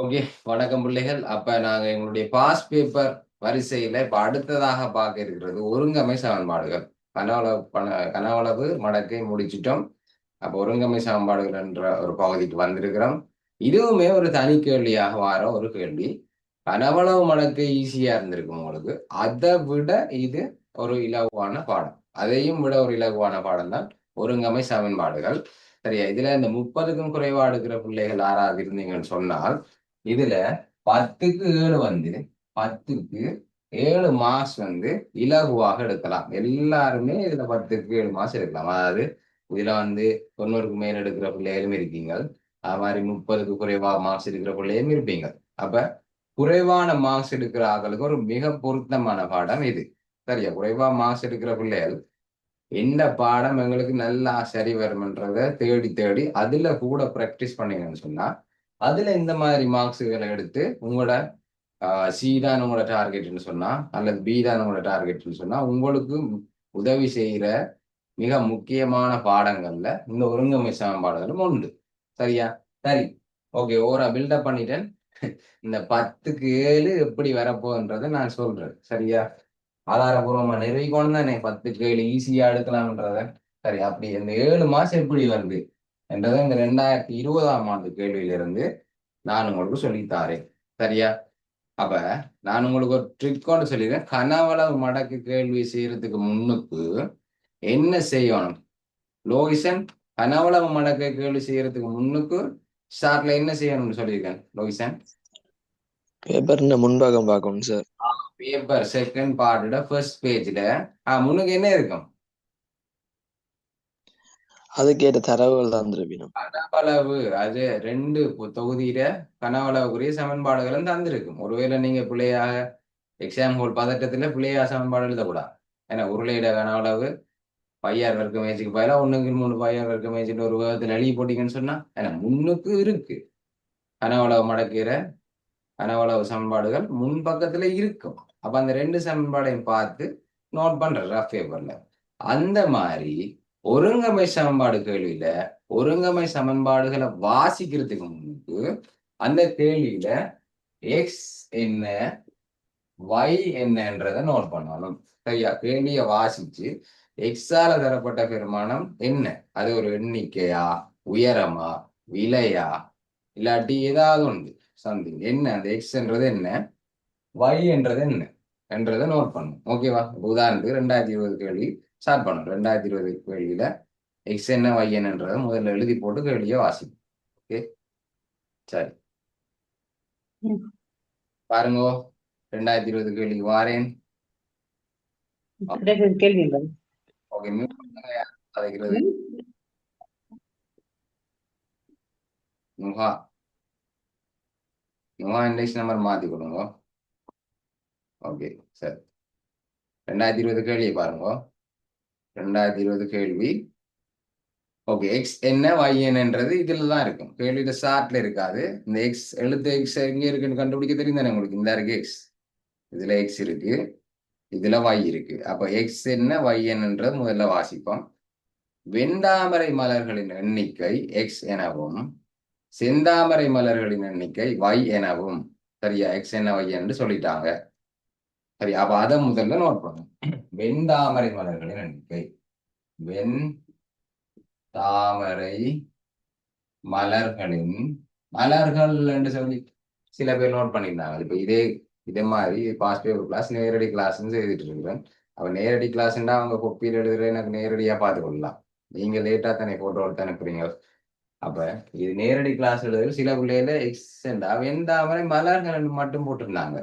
Okay. வணக்கம் பிள்ளைகள். அப்ப நாங்க எங்களுடைய பாஸ்ட் பேப்பர் வரிசையில இப்ப அடுத்ததாக பார்க்க இருக்கிறது ஒருங்கமை சமன்பாடுகள். கனவளவு கனவளவு மடக்கை முடிச்சிட்டோம். அப்ப ஒருங்கமை சமன்பாடுகள் என்ற ஒரு பகுதிக்கு வந்திருக்கிறோம். இதுவுமே ஒரு தனி கேள்வியாக வார ஒரு கேள்வி. கனவளவு மடக்கை ஈஸியா இருந்திருக்கும் உங்களுக்கு. அதை விட இது ஒரு இலகுவான பாடம். அதையும் விட ஒரு இலகுவான பாடம் தான் ஒருங்கமை சமன்பாடுகள். சரியா? இதுல இந்த 30க்கும் குறைவா எடுக்கிற பிள்ளைகள் யாராவது இருந்தீங்கன்னு சொன்னால் இதுல 10க்கு 7 வந்து 10க்கு 7 மார்க்ஸ் வந்து இலகுவாக எடுக்கலாம். எல்லாருமே இதுல 10க்கு 7 மார்க்ஸ் எடுக்கலாம். அதாவது இதுல வந்து 90க்கு மேல் எடுக்கிற பிள்ளைகளும் இருக்கீங்க. அது மாதிரி 30க்கு குறைவா மார்க்ஸ் எடுக்கிற பிள்ளையும் இருப்பீங்க. அப்ப குறைவான மார்க்ஸ் எடுக்கிற ஆட்களுக்கு ஒரு மிக பொருத்தமான பாடம் இது. சரியா? குறைவா மார்க்ஸ் எடுக்கிற பிள்ளைகள் எந்த பாடம் எங்களுக்கு நல்லா சரி வரும்ன்றத தேடி தேடி அதுல கூட ப்ராக்டிஸ் பண்ணீங்கன்னு சொன்னா அதுல இந்த மாதிரி மார்க்ஸுகளை எடுத்து உங்களோட சி தான் உங்களோட டார்கெட்னு சொன்னா அல்லது பி தான் உங்களோட டார்கெட்னு சொன்னா உங்களுக்கு உதவி செய்யற மிக முக்கியமான பாடங்கள்ல இந்த ஒருங்கமை சமன்பாடுகளும் உண்டு. சரியா? சரி. ஓகே. ஓரா பில்டப் பண்ணிட்டேன். இந்த 10க்கு 7 எப்படி வரப்போன்றதை நான் சொல்றேன். சரியா? ஆதாரபூர்வமா நிரூபிக்கணும் தானே 10க்கு 7 ஈஸியா எடுக்கலாம்ன்றத. சரி. அப்படி இந்த 7 மாசம் எப்படி வருது என்றதை இந்த 2020ஆம் ஆண்டு கேள்வியிலிருந்து நான் உங்களுக்கு சொல்லித்தாரேன். சரியா? அப்ப நான் உங்களுக்கு ஒரு ட்ரிக் ஒன்று சொல்லிடுறேன். கனவளவு மடக்கு கேள்வி செய்யறதுக்கு முன்னுக்கு என்ன செய்யணும்? லோகிசன் கனவளவு மடக்கு கேள்வி செய்யறதுக்கு முன்னுக்கு ஸ்டார்ட்ல என்ன செய்யணும்னு சொல்லியிருக்கேன் லோகிசன். பேப்பர் முன்பாகம் பார்க்கணும் சார். பேப்பர் செகண்ட் பார்ட்டோட ஃபர்ஸ்ட் பேஜ்ல முன்னுக்கு என்ன இருக்கும்? அதுக்கேற்ற தரவுகள் தந்திருப்பினும் கனவளவு அது 2 தொகுதியில கனவளவுக்குரிய சமன்பாடுகளும் தந்திருக்கும். ஒருவேளை நீங்க பிள்ளையாக எக்ஸாம் ஹோல் பதட்டத்துல பிள்ளையா சமன்பாடு எழுதக்கூடாது. ஏன்னா உருளையிட கனவளவு பையார் வர்க்க மேஜுக்கு பதிலாக 1/3 பையார் வர்க்க மேஜின் ஒரு விதத்தில் எழுதி போட்டீங்கன்னு சொன்னா ஏன்னா முன்னுக்கு இருக்கு கனவளவு மடக்கிற கனவளவு சமன்பாடுகள் முன் பக்கத்துல இருக்கும். அப்ப அந்த 2 சமன்பாடையும் பார்த்து நோட் பண்ற ரஃப் பேப்பர்ல அந்த மாதிரி ஒருங்கமை சமன்பாடு கேள்வியில ஒருங்கமை சமன்பாடுகளை வாசிக்கிறதுக்கு முன்னுக்கு அந்த கேள்வியில எக்ஸ் என்ன y என்னன்றதை நோட் பண்ணணும். சரியா? கேள்வியை வாசிச்சு எக்ஸால தரப்பட்ட பெருமானம் என்ன? அது ஒரு எண்ணிக்கையா, உயரமா, விலையா, இல்லாட்டி ஏதாவது ஒன்று சம்திங் என்ன அந்த எக்ஸ்ன்றது என்ன, y என்றது என்ன என்றதை நோட் பண்ணணும். ஓகேவா? உதாரணத்துக்கு 2020 கேள்வி ஸ்டார்ட் பண்ணணும். 2020 கேள்வியில எக்ஸ் என்ன y என்னன்றதை முதல்ல எழுதி போட்டு கேள்வியை வாசிக்கும். ஓகே, சரி பாருங்க. 2020 கேள்விக்கு வாரேன். கேள்வி ஓகே, மியூட் பண்ணுங்க. அதைக்கிறது நுகா நுகா இண்டெக்ஸ் நம்பர் மாத்தி கொடுங்க. ஓகே, சரி. 2020 கேள்வி பாருங்க. 2020 கேள்வி. ஓகே, எக்ஸ் என்ன y என்னன்றது இதுல தான் இருக்கும். கேள்வியில ஸ்டார்ட்ல இருக்காது. இந்த எக்ஸ் எழுத்து எக்ஸ் எங்க இருக்குன்னு கண்டுபிடிக்க தெரியும் தானே உங்களுக்கு. இந்த இருக்கு எக்ஸ், இதுல எக்ஸ் இருக்கு, இதுல y இருக்கு. அப்ப எக்ஸ் என்ன y என்னன்றது முதல்ல வாசிப்போம். வெண்டாமரை மலர்களின் எண்ணிக்கை எக்ஸ் எனவும் செந்தாமரை மலர்களின் எண்ணிக்கை y எனவும். சரியா? எக்ஸ் என்ன y என்று சொல்லிட்டாங்க. சரி, அப்ப அதை முதல்ல நோட் பண்ணும். வெண்தாமரை மலர்களின் எண்ணிக்கை வெண் தாமரை மலர்களின் மலர்கள் என்று சொல்லி சில பேர் நோட் பண்ணியிருந்தாங்க. இப்ப இதே மாதிரி பாஸ்ட் பேப்பர் கிளாஸ் நேரடி கிளாஸ்ன்னு எழுதிட்டு இருக்கிறேன். அவ நேரடி கிளாஸ்ன்னா அவங்க கொப்பியில் எழுதுற எனக்கு நேரடியா பார்த்து கொள்ளலாம். நீங்க லேட்டா தானே போட்டோ எடுத்து அனுப்புறீங்க. அப்ப இது நேரடி கிளாஸ் எழுதுறது சில பிள்ளையில எக்ஸ்டெண்டா வெண்தாமரை மலர்கள் மட்டும் போட்டிருந்தாங்க.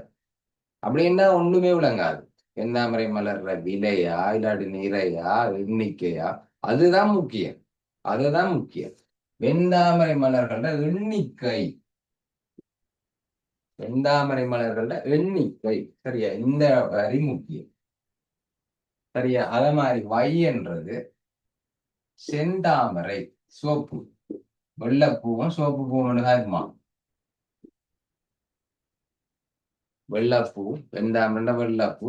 அப்படின்னா ஒண்ணுமே விளங்காது. வெண்தாமரை மலர்ற விலையா இல்லாட்டி நிறையா எண்ணிக்கையா, அதுதான் முக்கியம். அதுதான் முக்கியம். வெண்தாமரை மலர்கள எண்ணிக்கை, வெண்தாமரை மலர்கள எண்ணிக்கை. சரியா? இந்த வரி முக்கியம். சரியா? அத மாதிரி வை என்றது செந்தாமரை, சிவப்பு, வெள்ளப்பூவும் சிவப்பு பூவும் இருக்குமா? வெள்ளப்பூ, வெந்தாமரை வெள்ளப்பூ,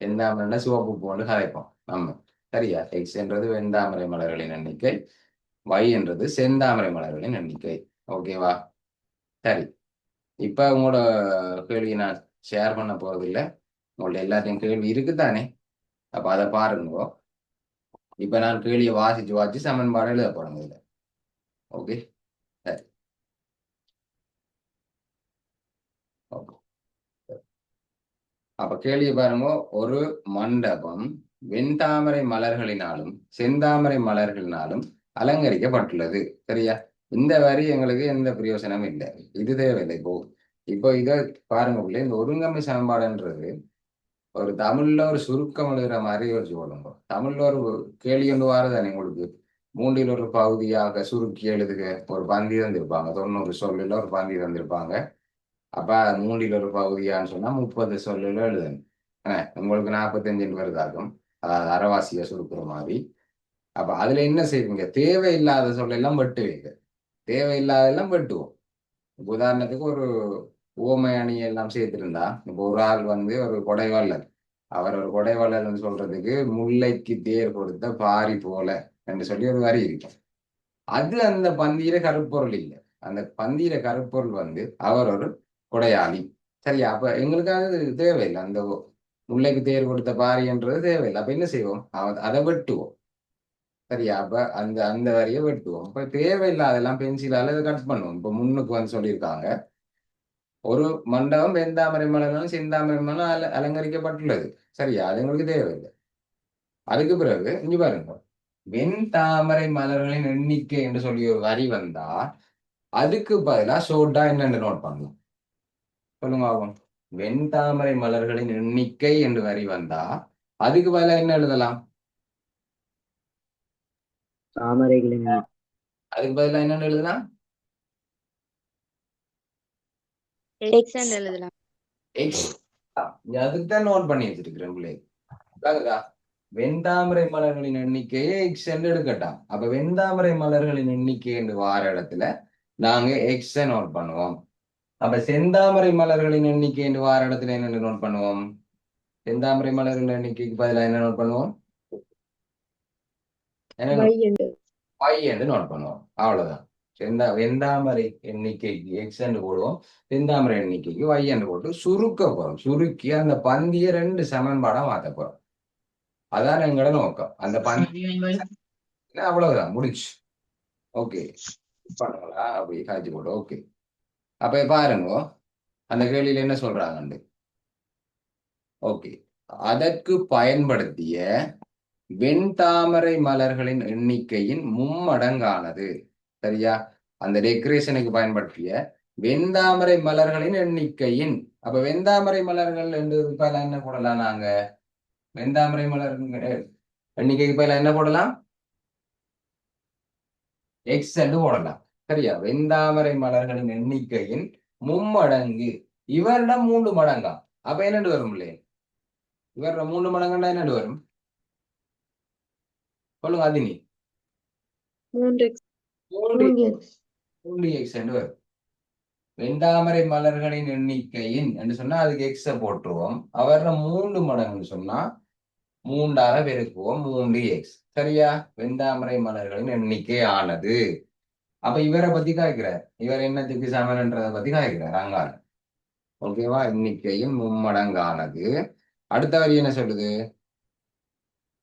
வெந்தாமரை சிவப்பு பூன்னு கதைப்போம் நம்ம. சரியா? எக்ஸ் என்றது வெந்தாமரை மலர்களின் எண்ணிக்கை, y என்றது செந்தாமரை மலர்களின் எண்ணிக்கை. ஓகேவா? சரி. இப்ப உங்களோட கேள்வியை நான் ஷேர் பண்ண போறதில்லை. உங்கள்ட்ட எல்லாத்தையும் கேள்வி இருக்குதானே? அப்ப அதை பாருங்க. இப்ப நான் கேள்வியை வாசிச்சு வாசிச்சு சமன்பாடு எழுத போறேங்க இதுல. ஓகே, சரி. ஓகே. அப்ப கேள்வி பாருங்க. ஒரு மண்டபம் வெண்தாமரை மலர்களினாலும் செந்தாமரை மலர்களினாலும் அலங்கரிக்கப்பட்டுள்ளது. சரியா? இந்த வரி எங்களுக்கு எந்த பிரயோசனமும் இல்லை. இது தேவையில்லை. இப்போ இதை பாருங்க பிள்ளை, இந்த ஒருங்கமை சமன்பாடுன்றது ஒரு தமிழ்ல ஒரு சுருக்கம் எழுதுற மாதிரி யோசிச்சு கொள்ளுங்க. தமிழ்ல ஒரு கேள்வி ஒன்று வாரதானே உங்களுக்கு. மூன்றில் ஒரு பகுதியாக சுருக்கி எழுதுக. ஒரு பந்தி தந்திருப்பாங்க, 90 சொல்லுல ஒரு பந்தி தந்திருப்பாங்க. அப்ப மூன்றில் ஒரு பகுதியான்னு சொன்னா 30 சொல்லுல எழுதணும். உங்களுக்கு 45 வருதாகும். அதாவது அரைவாசியை சுருக்குற மாதிரி. அப்ப அதுல என்ன செய்வீங்க? தேவையில்லாத சொல்லெல்லாம் வெட்டுவீங்க. தேவையில்லாதெல்லாம் வெட்டுவோம். இப்ப உதாரணத்துக்கு ஒரு உவமை அணி எல்லாம் சேர்த்திருந்தா, இப்போ ஒரு ஆள் வந்து ஒரு கொடைவள்ளல், அவர் ஒரு கொடைவள்ளல்னு சொல்றதுக்கு முல்லைக்கு தேர் கொடுத்த பாரி போல என்று சொல்லி ஒரு வரி இருக்கும். அது அந்த பந்தியில கருப்பொருள் இல்லை. அந்த பந்தியில கருப்பொருள் வந்து அவர் ஒரு கொடையாளி. சரியா? அப்ப எங்களுக்கு அது தேவையில்லை. அந்த முல்லைக்கு தேர் கொடுத்த பாரின்றது தேவையில்லை. அப்ப என்ன செய்வோம்? அதை வெட்டுவோம். சரியா? அப்ப அந்த அந்த வரியை வெட்டுவோம். இப்ப தேவையில்லாதெல்லாம் பென்சிலால இதை கட் பண்ணுவோம். இப்ப முன்னுக்கு வந்து சொல்லியிருக்காங்க, ஒரு மண்டபம் வெண்தாமரை மலர்களும் செந்தாமரை மலரும் அலங்கரிக்கப்பட்டுள்ளது. சரியா? அது எங்களுக்கு தேவையில்லை. அதுக்கு பிறகு இங்க பாருங்க, வெண்தாமரை மலர்களின் எண்ணிக்கை என்று சொல்லி ஒரு வரி வந்தா அதுக்கு பதிலா சோட்டா என்னன்னு நோட் பண்ணலாம். சொல்லுங்க ஆகும். வெண்தாமரை மலர்களின் எண்ணிக்கை என்று வரி வந்தா அதுக்கு பதிலா என்ன எழுதலாம்? தாமரைகளின் அதுக்கு பதிலா என்னன்னு எழுதலாம்? எக்ஸ் எழுதலாம். எக்ஸ். அதுக்கு தான் நோட் பண்ணி வச்சிருக்கிறேன் பிள்ளைங்க. வெண்தாமரை மலர்களின் எண்ணிக்கையை எக்ஸ் என்று எடுக்கட்டாம். அப்ப வெண்தாமரை மலர்களின் எண்ணிக்கை என்று வார இடத்துல நாங்க எக்ஸ் நோட் பண்ணுவோம். அப்ப செந்தாமரை மலர்களின் எண்ணிக்கை என்று வார இடத்துல என்ன நோட் பண்ணுவோம்? செந்தாமரை மலர்களின் எண்ணிக்கைக்கு பதிலாக என்ன நோட் பண்ணுவோம்? y என்று நோட் பண்ணுவோம். அவ்வளவுதான். வெந்தாமரை எண்ணிக்கைக்கு எக்ஸ் என்று போடுவோம், செந்தாமரை எண்ணிக்கைக்கு y என்று போட்டு சுருக்க போறோம். சுருக்கி அந்த பந்திய 2 சமன்பாடா மாத்த போறோம். அதான் எங்களோட நோக்கம். அந்த பந்தி அவ்வளவுதான், முடிச்சு. ஓகே, பண்ணுங்களா? அப்படி காய்ச்சி போட்டு ஓகே. அப்ப பாருங்க, அந்த கேள்வியில என்ன சொல்றாங்க. ஓகே, அதற்கு பயன்படுத்திய வெண்தாமரை மலர்களின் எண்ணிக்கையின் மும்மடங்கானது. சரியா? அந்த டெக்கரேஷனுக்கு பயன்படுத்திய வெண்தாமரை மலர்களின் எண்ணிக்கையின், அப்ப வெண்தாமரை மலர்கள் என்று என்ன போடலாம்? நாங்க வெண்தாமரை மலர்கள் எண்ணிக்கைக்கு பதிலா என்ன போடலாம்? எக்ஸ் என்று போடலாம். சரியா? வெண்தாமரை மலர்களின் எண்ணிக்கையின் மும்மடங்கு. இவரிடம் 3 மடங்கா? அப்ப என்னண்டு வரும் இல்லையே? இவரோட 3 மடங்குன்னா என்னண்டு வரும்? சொல்லுங்க அதினி. 3x என்று வரும். வெண்தாமரை மலர்களின் எண்ணிக்கையின் என்று சொன்னா அதுக்கு எக்ஸ போட்டுருவோம். அவர 3 மடங்குன்னு சொன்னா 3ஆல பெருக்குவோம், 3x. சரியா? வெண்தாமரை மலர்களின் எண்ணிக்கை ஆனது. அப்ப இவரை பத்தி காய்க்கிறார். இவர் என்னத்துக்கு சமன்ன்றதை பத்தி காய்க்கிறார் அங்கால. ஓகேவா? எண்ணிக்கையின் மும்மடங்கானது. அடுத்த வரி என்ன சொல்லுது?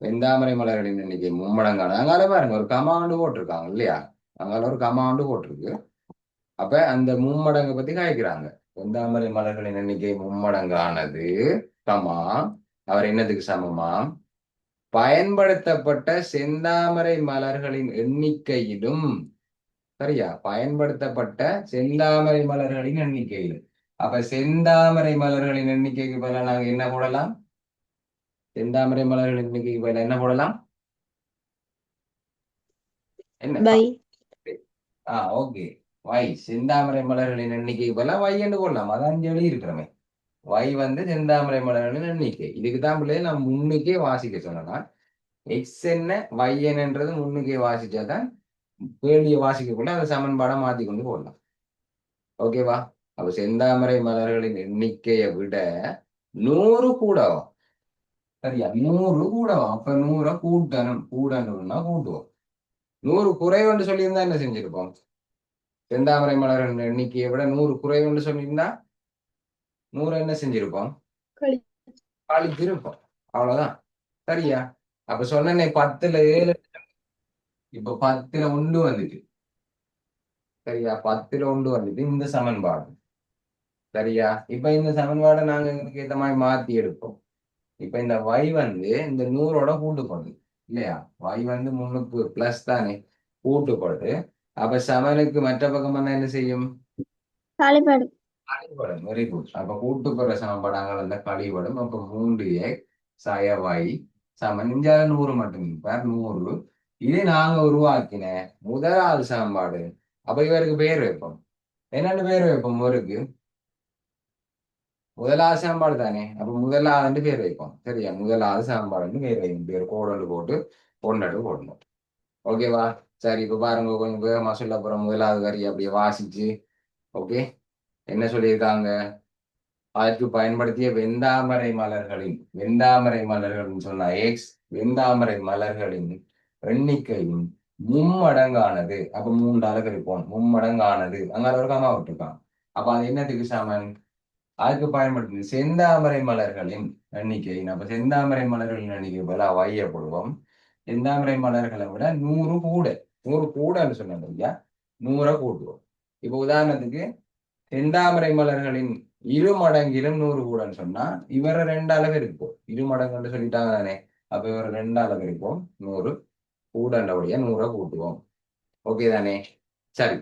வெண்தாமரை மலர்களின் எண்ணிக்கை மும்மடங்கானது. அங்கால பாருங்க, ஒரு கமாண்டு போட்டிருக்காங்க இல்லையா? அங்கால ஒரு கமாண்டு போட்டிருக்கு. அப்ப அந்த மும்மடங்கை பத்தி காய்க்கிறாங்க. வெண்தாமரை மலர்களின் எண்ணிக்கை மும்மடங்கானது, கமா, அவர் என்னதுக்கு சமமா? பயன்படுத்தப்பட்ட செந்தாமரை மலர்களின் எண்ணிக்கையிலும். சரியா? பயன்படுத்தப்பட்ட செந்தாமரை மலர்களின் எண்ணிக்கையிலும். அப்ப செந்தாமரை மலர்களின் எண்ணிக்கைக்கு பதிலா நாங்க என்ன போடலாம்? செந்தாமரை மலர்களின் எண்ணிக்கைக்கு பதிலா என்ன போடலாம்? என்ன? ஓகே, செந்தாமரை மலர்களின் எண்ணிக்கைக்கு பதிலா y என்று போடலாம். அதான் எழுதி இருக்கிறோமே. y வந்து செந்தாமரை மலர்களின் எண்ணிக்கை. இதுக்கு தான் பிள்ளை நான் முன்னுக்கே வாசிக்க சொன்னா, எக்ஸ் என்ன y என்னன்றது முன்னுக்கே வாசிச்சாதான் கேள்வியை வாசிக்கக்குள்ள அந்த சமன்பாடை மாத்தி கொண்டு போடலாம். ஓகேவா? அப்ப செந்தாமரை மலர்களின் எண்ணிக்கையை விட 100 கூடவா? சரியா? 100 கூடவா? அப்ப 100 கூட்டணும்னா கூட்டுவோம். 100 குறைவுன்னு சொல்லியிருந்தா என்ன செஞ்சிருப்போம்? செந்தாமரை மலர்கள் எண்ணிக்கையை விட 100 குறைவுன்னு சொன்னீங்கன்னா 100 என்ன செஞ்சிருப்போம், கழிச்சிருப்போம். அவ்வளவுதான். சரியா? அப்ப சொன்னேனே 10ல 7, இப்ப 10ல 1 வந்துட்டு. சரியா? 10ல 1 வந்துட்டு இந்த சமன்பாடு. சரியா? இப்ப இந்த சமன்பாடை நாங்க எங்களுக்கு ஏத்த மாதிரி மாத்தி எடுப்போம். இப்ப இந்த y வந்து இந்த 100ஓட கூட்டுப்படுது இல்லையா? y வந்து 3க்கு பிளஸ் தானே, கூட்டுப்படுது. அப்ப சமனுக்கு மற்ற பக்கம் என்ன செய்யும், காலைப்பாடு கழிவுபடும். Very good. அப்ப கூட்டுப்புற சமன்பாடாக வந்த கழிவுபடும். அப்ப 3x சய y சமன் இஞ்சால 100 மட்டும். இப்ப 100 இது நாங்க உருவாக்கின முதலாவது சமன்பாடு. அப்ப இவருக்கு பேர் வைப்போம். என்னென்னு பேர் வைப்போம்? இவருக்கு முதலாவது சமன்பாடு தானே, அப்ப முதலாவது பேர் வைப்போம். சரியா? முதலாவது சமன்பாடு பேர் வைக்கும். பேர் கோடு போட்டு பொண்ணு போடணும். ஓகேவா? சரி, இப்ப பாருங்க, கொஞ்சம் வேகமா சொல்ல போறோம். முதலாவது வரி அப்படியே வாசிச்சு. ஓகே, என்ன சொல்லியிருக்காங்க? அதற்கு பயன்படுத்திய வெந்தாமரை மலர்களின் சொன்ன எக்ஸ் வெந்தாமரை மலர்களின் எண்ணிக்கையும் மும்மடங்கானது. அப்ப 3ஆல கிடைப்போம். மும்மடங்கானது அங்க ஒரு கமா விட்டுருக்கான். அப்ப அது என்னத்துக்கு சமன்? அதுக்கு பயன்படுத்தி செந்தாமரை மலர்களின் எண்ணிக்கை. அப்ப செந்தாமரை மலர்களின் எண்ணிக்கை போல வையப்படுவோம். செந்தாமரை மலர்களை விட 100 கூட. 100 கூடன்னு சொன்னோம் இல்லையா? 100 கூட்டுவோம். இப்ப உதாரணத்துக்கு செந்தாமரை மலர்களின் 2 மடங்கிலும் 100 கூடன்னு சொன்னா இவரை 2ஆல பெருப்போம். 2 மடங்குன்னு சொல்லிட்டாங்க தானே, அப்ப இவரை 2ஆல பெருப்போம். 100 கூடண்டபடியா 100 கூட்டுவோம். ஓகே தானே? சரி,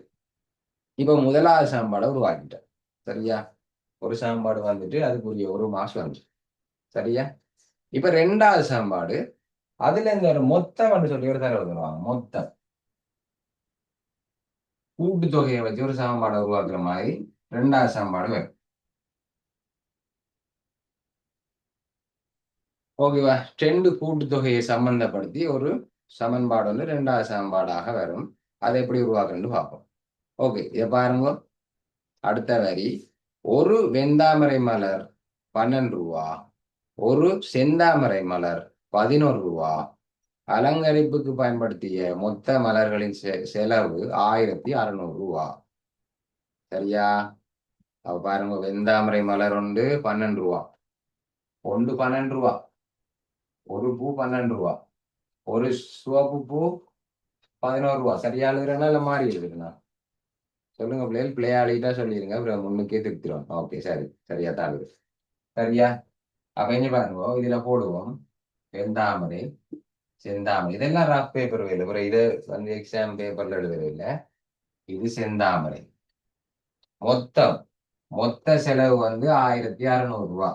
இப்ப முதலாவது சமன்பாடை உருவாக்கிட்டேன். சரியா? ஒரு சமன்பாடு வந்துட்டு அதுக்குரிய ஒரு மாசம் வந்துச்சு. சரியா? இப்ப 2வது சமன்பாடு, அதுல இந்த ஒரு மொத்தம் சொல்லி ஒரு தடவை வருவாங்க. மொத்தம் கூட்டுத்தொகையை வச்சு ஒரு சமன்பாடை உருவாக்குற மாதிரி 2வது சமன்பாடு வரும். ஓகேவா? 2 கூட்டுத்தொகையை சம்பந்தப்படுத்தி ஒரு சமன்பாடு வந்து 2வது சமன்பாடாக வரும். அதை எப்படி உருவாக்குன்னு பார்ப்போம். ஓகே, இதை பாருங்க. அடுத்த வரி, ஒரு வெந்தாமரை மலர் 12 ரூபா, ஒரு செந்தாமரை மலர் 11 ரூபா, அலங்கரிப்புக்கு பயன்படுத்திய மொத்த மலர்களின் செலவு 1600 ரூபா. சரியா? அப்ப பாருங்க, வெந்தாமரை மலர் ஒன்று 12 ரூபா, ஒன்று 12 ரூபா, ஒரு பூ 12 ரூபா, ஒரு சிவப்பு பூ 11 ரூபா. சரியா எழுதுறேன்னா இல்ல மாறி எழுதுறேன்னா? சொல்லுங்க பிள்ளைகள். பிள்ளையாளிட்டா சொல்லிடுங்க, அப்புறம் முன்னுக்கே திருத்திடும். ஓகே, சரி, சரியா தான் எழுது. சரியா? அப்ப இங்க பாருங்க, இதுல போடுவோம் வெந்தாமரை செந்தாமரை. இதெல்லாம் ரஃப் பேப்பர் வேலை, அப்புறம் இது வந்து எக்ஸாம் பேப்பர்ல எழுதுறது இல்லை. இது செந்தாமரை. மொத்த செலவு வந்து 1600 ரூபா.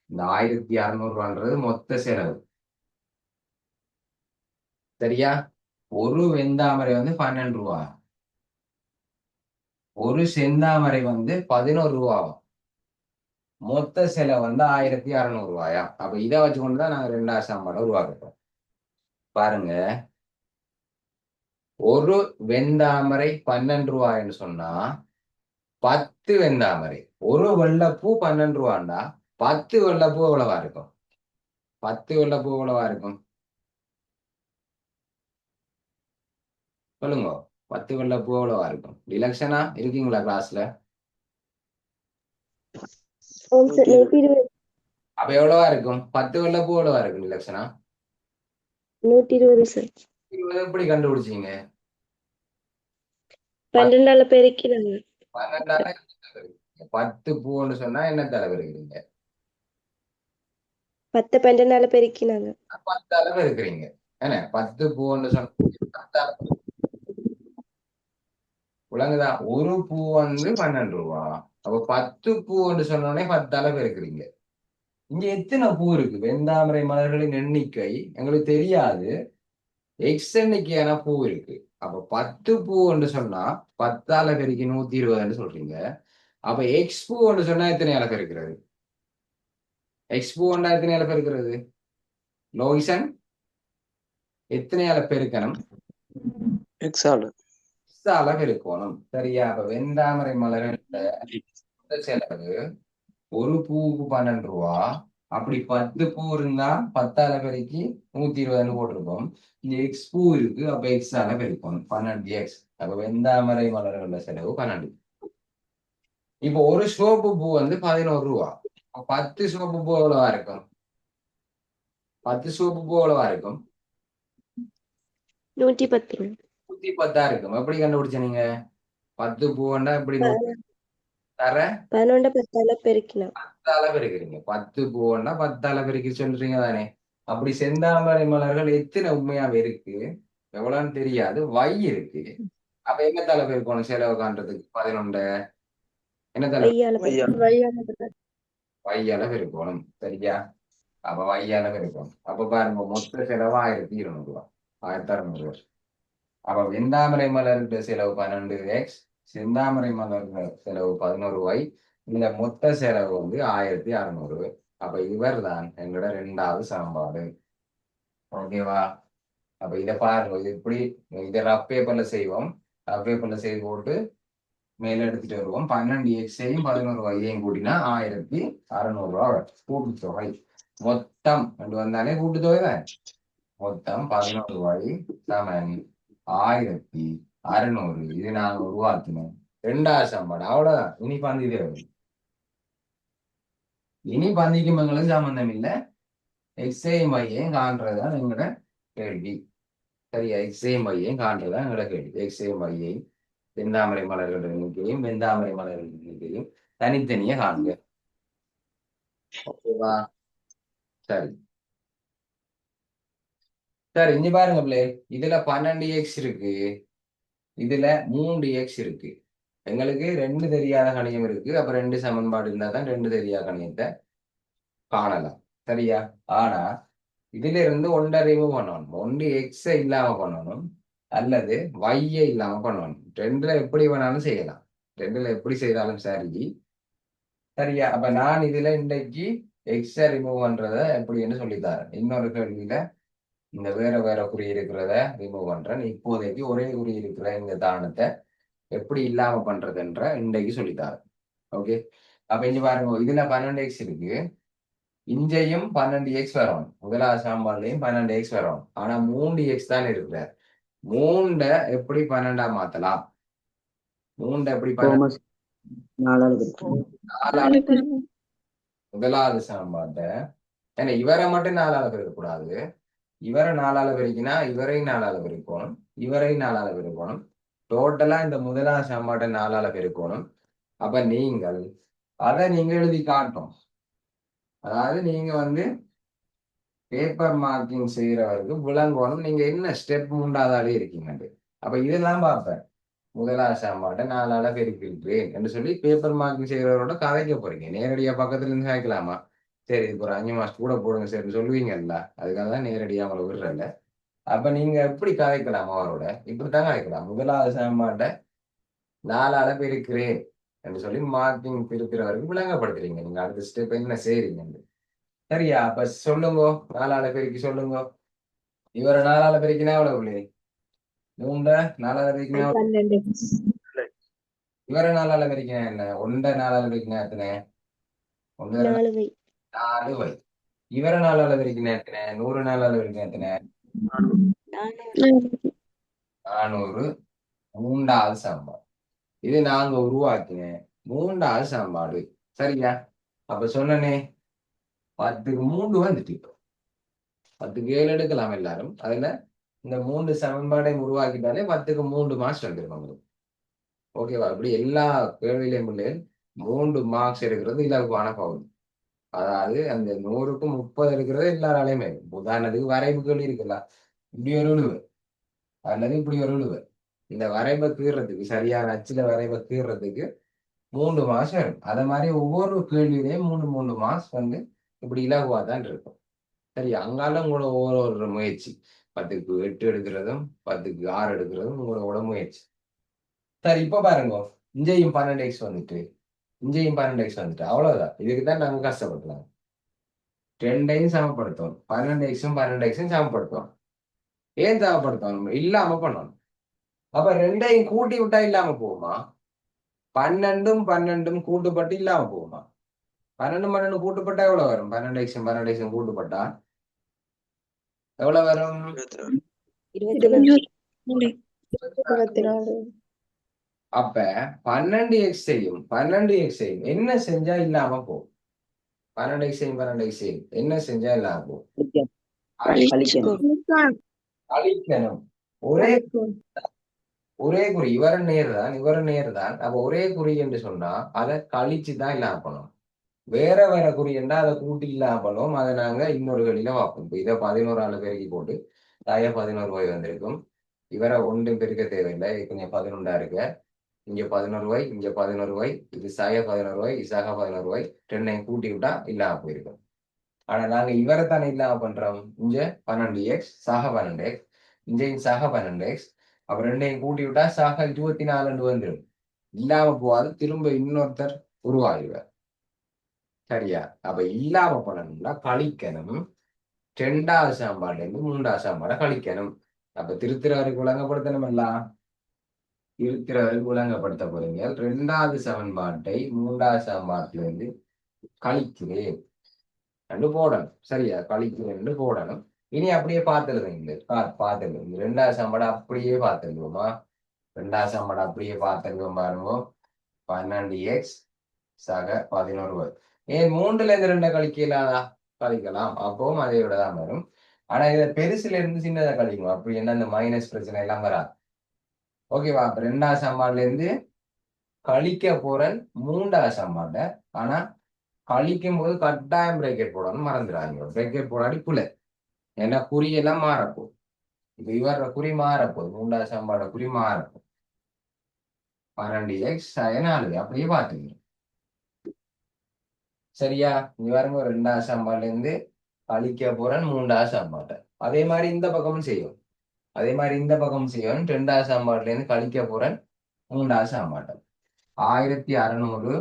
இந்த 1600 ரூபான்றது மொத்த செலவு. சரியா? ஒரு வெந்தாமரை வந்து 12 ரூபா, ஒரு செந்தாமரை வந்து 11 ரூபாவும். மொத்த செலவு வந்து 1600 ரூபாயா? அப்ப இதை வச்சுக்கொண்டுதான் நாங்க 2வது சமன்பாடை உருவாக்குறோம். பாருங்க, ஒரு வெந்தாமரை 12 ரூபாய்ன்னு சொன்னா 10 வெந்தாமரை, ஒரு வெள்ளைப்பூ 12 ரூபாண்டா 10 வெள்ளைப்பூ எவ்வளவா இருக்கும்? 10 வெள்ளைப்பூ எவ்வளவா இருக்கும்? சொல்லுங்க. 10 வெள்ளைப்பூ எவ்வளவா இருக்கும்? டிலக்ஷனா இருக்கீங்களா கிளாஸ்ல? அப்ப எவ்வளவா இருக்கும்? 10 வெள்ளைப்பூ எவ்வளவா இருக்கும் டிலக்ஷனா? 120 சார். எப்படி கண்டுபிடிச்சீங்க? 12ஆல பெருக்கிறாங்க. 12ஆல 10 பூன்னு சொன்னா என்ன தலைவர் இருக்கிறீங்க? 10 12ஆல பெருக்கினாங்க. 10 இருக்கிறீங்க. என்ன 10 பூன்னு சொன்னா 10 விளங்குதா? ஒரு பூ வந்து 12 ரூபா. அப்ப 10 பூன்னு சொன்னோடனே 10 இருக்கிறீங்க. இங்க எத்தனை பூ இருக்கு? வெந்தாமரை மலர்களின் எண்ணிக்கை எங்களுக்கு தெரியாது. எக்ஸ் எண்ணிக்கையான பூ இருக்கு. அப்ப 10 பூன்னு சொன்னா 10 பெருக்கி 120 சொல்றீங்க. அப்ப எக்ஸ் பூன்னு சொன்னா எத்தனை அளவு இருக்கிறது? எக்ஸ் பூ ஒன்றா எத்தனை அளவு இருக்கிறது? லோகிசன் எத்தனை அளவு பெருக்கணும்? எக்ஸால் அளவு இருக்கணும். சரியா? அப்ப வெந்தாமரை மலர்கள் செலவு ஒரு பூவுக்கு 12 ரூபா, அப்படி 10 பூ இருந்தா 10ஆல பெருக்கி 120 போட்டிருக்கோம். இந்த எக்ஸ் பூ இருக்கு, அப்ப எக்ஸால பெருக்கணும் 12 எக்ஸ். அப்ப வெந்தாமரை மலர்கள செலவு 12. இப்போ ஒரு சோப்பு பூ வந்து 11 ரூபா. 10 சோப்பு பூ எவ்வளவா இருக்கும்? 10 சோப்பு பூ எவ்வளவா இருக்கும்? 110 ரூபா. 110 இருக்கும். எப்படி கண்டுபிடிச்ச நீங்க? 10 பூவண்டா இப்படி தர 11 10ஆல பெருக்கினோம். 10ஆல பெருக்கிறீங்க. 10 பூவண்டா 10ஆல பெருக்கி சொல்றீங்க தானே. அப்படி செந்தாமரை மலர்கள் எத்தனை உண்மையாவே இருக்கு எவ்வளவுன்னு தெரியாது. வை இருக்கு. அப்ப என்னத்தால பெருக்கணும் செலவு காண்றதுக்கு 11? என்னத்தால? வையால பெருக்கணும். வையால பெருக்கணும். சரியா? அப்ப வையால பெருக்கணும். அப்ப பாருங்க மொத்த செலவு 1200 ரூபாய், 1600 ரூபாய். அப்ப வெந்தாமரை மலர்கிட்ட செலவு 12 எக்ஸ், செந்தாமரை மலர்கள் செலவு 11 ரூபாய். இந்த மொத்த செலவு வந்து 1600. அப்ப இவர் தான் எங்களோட 2வது சமன்பாடு. ஓகேவா? அப்ப இதை பாருங்க, இது இப்படி இதை ரஃப் பேப்பர்ல செய்வோம். ரஃப் பேப்பர்ல செய்து போட்டு மேல எடுத்துட்டு வருவோம். 12 எக்ஸையும் 11 ஒய்யையும் கூட்டினா 1600 ரூபா கூட்டுத்தொகை. மொத்தம் ரெண்டு வந்தாலே கூட்டுத்தொகை தான். மொத்தம் 11 ரூபாய் சமன் 1600. இது நாங்க உருவாக்கினோம் 2வது சமன்பாடு. அவ்வளவுதான். இனி பந்திதே வரும். இனி பந்திக்கும் எங்களுக்கு சம்பந்தம் இல்லை. எக்ஸையும் ஒய்யையும் காண்றதுதான் எங்களோட கேள்வி. சரியா? எக்ஸையும் ஒய்யையும் காண்றதுதான் எங்களோட கேள்வி. எக்ஸையும் ஒய்யையும் வெந்தாமரை மலர்கள் எண்ணிக்கையும் வெந்தாமரை மலர்கள் எண்ணிக்கையும் தனித்தனியே காண்க. ஓகேவா? சரி சரி, இங்க பாருங்க பிள்ளை, இதுல 12 எக்ஸ் இருக்கு, இதுல 3 எக்ஸ் இருக்கு. எங்களுக்கு 2 தெரியாத கணியம் இருக்கு. அப்ப 2 சமன்பாடு இருந்தா தான் 2 தெரியாத கணியத்தை காணலாம். சரியா? ஆனா இதுல இருந்து ஒன்றை ரிமூவ் பண்ணணும். ஒன்று எக்ஸை இல்லாம பண்ணணும் அல்லது வையை இல்லாம பண்ணணும். 2ல எப்படி வேணாலும் செய்யலாம். 2ல எப்படி செய்தாலும் சரி. சரியா? அப்ப நான் இதுல இன்றைக்கு எக்ஸை ரிமூவ் பண்றத எப்படின்னு சொல்லித்தரேன். இன்னொரு கேள்வியில இந்த வேற வேற குறி இருக்கிறத ரிமூவ் பண்றேன். இப்போதைக்கு ஒரே குறி இருக்கிற இந்த தானத்தை எப்படி இல்லாம பண்றதுன்ற இன்றைக்கு சொல்லித்தரேன். ஓகே? அப்ப இங்க பாருங்க, இதுல 12 எக்ஸ் இருக்கு, இஞ்சையும் 12 எக்ஸ் வரும், முதலாவது சாம்பார்லையும் 12 எக்ஸ் வரும். ஆனா 3 எக்ஸ் தான் இருக்கிற. 3 எப்படி 12ஆ மாத்தலாம்? 3 எப்படி 12? 4ஆல பெருக்கணும். 4ஆல முதலாவது சாம்பார்ட்ட ஏன்னா இவரை மட்டும் 4ஆல பெருக்கக்கூடாது. இவரை 4ஆல பெருக்கினா இவரையும் 4ஆல பெருக்கணும், இவரையும் 4ஆல பெருக்கணும். டோட்டலா இந்த முதலாவது சாம்பாட்டை 4ஆல பெருக்கணும். அப்ப நீங்கள் அதை நீங்க எழுதி காட்டும். அதாவது நீங்க வந்து பேப்பர் மார்க்கிங் செய்யறவருக்கு விளங்கணும் நீங்க என்ன ஸ்டெப் 3ஆவதாலே இருக்கீங்க. அப்ப இதெல்லாம் பார்ப்பேன். முதலாவது சாம்பாட்டை 4ஆல பெருக்கிருக்கிறேன் என்று சொல்லி பேப்பர் மார்க்கிங் செய்யறவரோட கதைக்க போறீங்க. நேரடியா பக்கத்துல இருந்து கேட்கலாமா? சரி, இது ஒரு 5 மாசம் கூட போடுங்க சரி சொல்லுவீங்கல்ல. அதுக்காக தான் நேரடியா அவங்களை விடுறல. அப்ப நீங்க எப்படி கதைக்கலாம்? அவரோட இப்படித்தான் கதைக்கலாம். முதலாவது சாம்பாட்டை 4ஆல பெருக்கிறேன் என்று சொல்லி மார்க்கிங் பெருக்கிறவருக்கு விளங்கப்படுத்துறீங்க. நீங்க அடுத்த ஸ்டெப் என்ன செய்றீங்க. சரியா? அப்ப சொல்லுங்க, 4ஆல பெருக்கி சொல்லுங்க. இவரை 4ஆல பெருக்கினா எவ்வளவு பிள்ளை? 3 4ஆல பெருக்கினா 12 இவரை 4ஆல பெருக்கினா என்ன? 1 4ஆல பெருக்கினா எத்தனை? 1 4 வை. 4 வை. இவரை 4ஆல பெருக்கினா எத்தனை? 100 4ஆல பெருக்கினா எத்தனை? 400. 3வது சாம்பாடு. இது நாங்க உருவாக்கின 3வது சாம்பாடு. சரியா? அப்ப சொன்னனே 10க்கு 3 வந்துட்டு 10க்கு 7 எடுக்கலாம் எல்லாரும். அதுல இந்த 3 சமன்பாடை உருவாக்கிட்டாலே 10க்கு 3 மார்க்ஸ் வந்துடும் உங்களுக்கு. ஓகேவா? இப்படி எல்லா கேள்வியிலையும் 3 மார்க்ஸ் எடுக்கிறது இலகுவான பகுதி. அதாவது அந்த 100க்கு 30 எடுக்கிறது எல்லாராலையுமே. உதாரணத்துக்கு வரைவு கேள்வி இருக்குல்ல, இப்படி ஒரு உழுவு அல்லது இப்படி ஒரு உழுவு. இந்த வரைவை கீறதுக்கு சரியான அச்சுல வரைவை கீறதுக்கு 3 மார்க்ஸ் வரும். அதே மாதிரி ஒவ்வொரு கேள்வியிலையும் 3 மார்க்ஸ் வந்து இப்படி இலகுவா தான் இருக்கும். சரி, அங்கால உங்களோட ஒவ்வொரு முயற்சி. 10க்கு 8 எடுக்கிறதும் 10க்கு 6 எடுக்கிறதும் உங்களோட முயற்சி. சரி, இப்ப பாருங்க, இஞ்சையும் 12 எக்ஸ் வந்துட்டு இஞ்சையும் 12 எக்ஸ் வந்துட்டு அவ்வளவுதான். இதுக்கு தான் நாங்க கஷ்டப்படுத்தலாம். 2ஐயும் சமப்படுத்தணும். 12 எக்ஸும் 12 எக்ஸும் சமப்படுத்தணும். ஏன் சமப்படுத்தணும்? இல்லாம பண்ணணும். அப்ப 2ஐயும் கூட்டி விட்டா இல்லாம போகுமா? 12ம் 12ம் கூட்டுப்பட்டு இல்லாம போகுமா? 12 கூட்டுப்பட்டா எவ்வளவு வரும்? 12x கூட்டுப்பட்டா எவ்வளவு வரும்? 24. 24. அப்ப 12x என்ன செஞ்சா இல்லாம போகும்? 12x என்ன செஞ்சா இல்லாம போகும்? கழிக்கணும். கழிக்கணும். ஒரே குறி இவர நேர்தான் அப்ப ஒரே குறி என்று சொன்னா அதை கழிச்சுதான் இல்லாம பண்ணும். வேற குறி என்றா அதை கூட்டி இல்லாம பண்ணுவோம். அதை நாங்க இன்னொரு வழியில பார்ப்போம். இப்ப இதை 11 பெருக்கி போட்டு தாய 11 ரூபாய் வந்திருக்கும். இவரை ஒன்றும் பெருக்க தேவையில்லை. கொஞ்சம் 11 இருக்க இங்க 11 ரூபாய், இங்க 11 ரூபாய், இது சக 11 ரூபாய், இசாக 11 ரூபாய், ரெண்டையும் கூட்டி விட்டா இல்லாம போயிருக்கும். ஆனா நாங்க இவரை தானே இல்லாம பண்றோம். இங்க 12x சக 12x, இங்கேயும் சக 12x, அப்ப ரெண்டையும் கூட்டி விட்டா சக 24 வந்துடும். இல்லாம போகாது, திரும்ப இன்னொருத்தர் உருவாகிடுவார். சரியா? அப்ப இல்லாம பண்ணணும்னா கழிக்கணும். 2வது சாம்பாடுல இருந்து 3வது சாம்பாடை கழிக்கணும். அப்ப திருத்திரவருக்கு விளங்கப்படுத்தணும் எல்லாம் இருக்கிறவருக்கு விளங்கப்படுத்த போறீங்க. 2வது சமன்பாட்டை 3வது சமன்பாட்டில இருந்து கழிக்கிறேன் என்று போடணும். சரியா? கழிக்கிறேன் போடணும். இனி அப்படியே பார்த்துருந்தீங்க. 2வது சமன்பாடை அப்படியே பார்த்துருக்கோமா? 2வது சமன்பாடை அப்படியே பார்த்துருக்கோம் பாருங்க. 12x சக 11 ஏன் 3ல இருந்து 2 கழிக்கலாதா? கழிக்கலாம். அப்பவும் அதை விட தான் வரும். ஆனா இதை பெருசுல இருந்து சின்னதை கழிக்கணும். அப்படி என்ன இந்த மைனஸ் பிரச்சனை எல்லாம் வராது. ஓகேவா? அப்ப 2வது சமன்பாடுல இருந்து கழிக்க போறேன் 3வது சமன்பாட்டை. ஆனா கழிக்கும் போது கட்டாயம் பிரேக்கெட் போடணும், மறந்துடாதீங்க. பிரேக்கெட் போடாடி புல, ஏன்னா குறியெல்லாம் மாறப்போம். இப்ப இவர குறி மாறப்போகுது. 3வது சமன்பாட குறி மாறப்போம். 12x 4 அப்படியே பார்த்துங்க. சரியா? இவருங்க 2வது சமன்பாடுல இருந்து கழிக்க போறேன் 3வது சமன்பாட்டை. அதே மாதிரி இந்த பக்கமும் செய்யும். 2வது சமன்பாடுல இருந்து கழிக்க போறேன் 3வது சமன்பாட்டை. 1600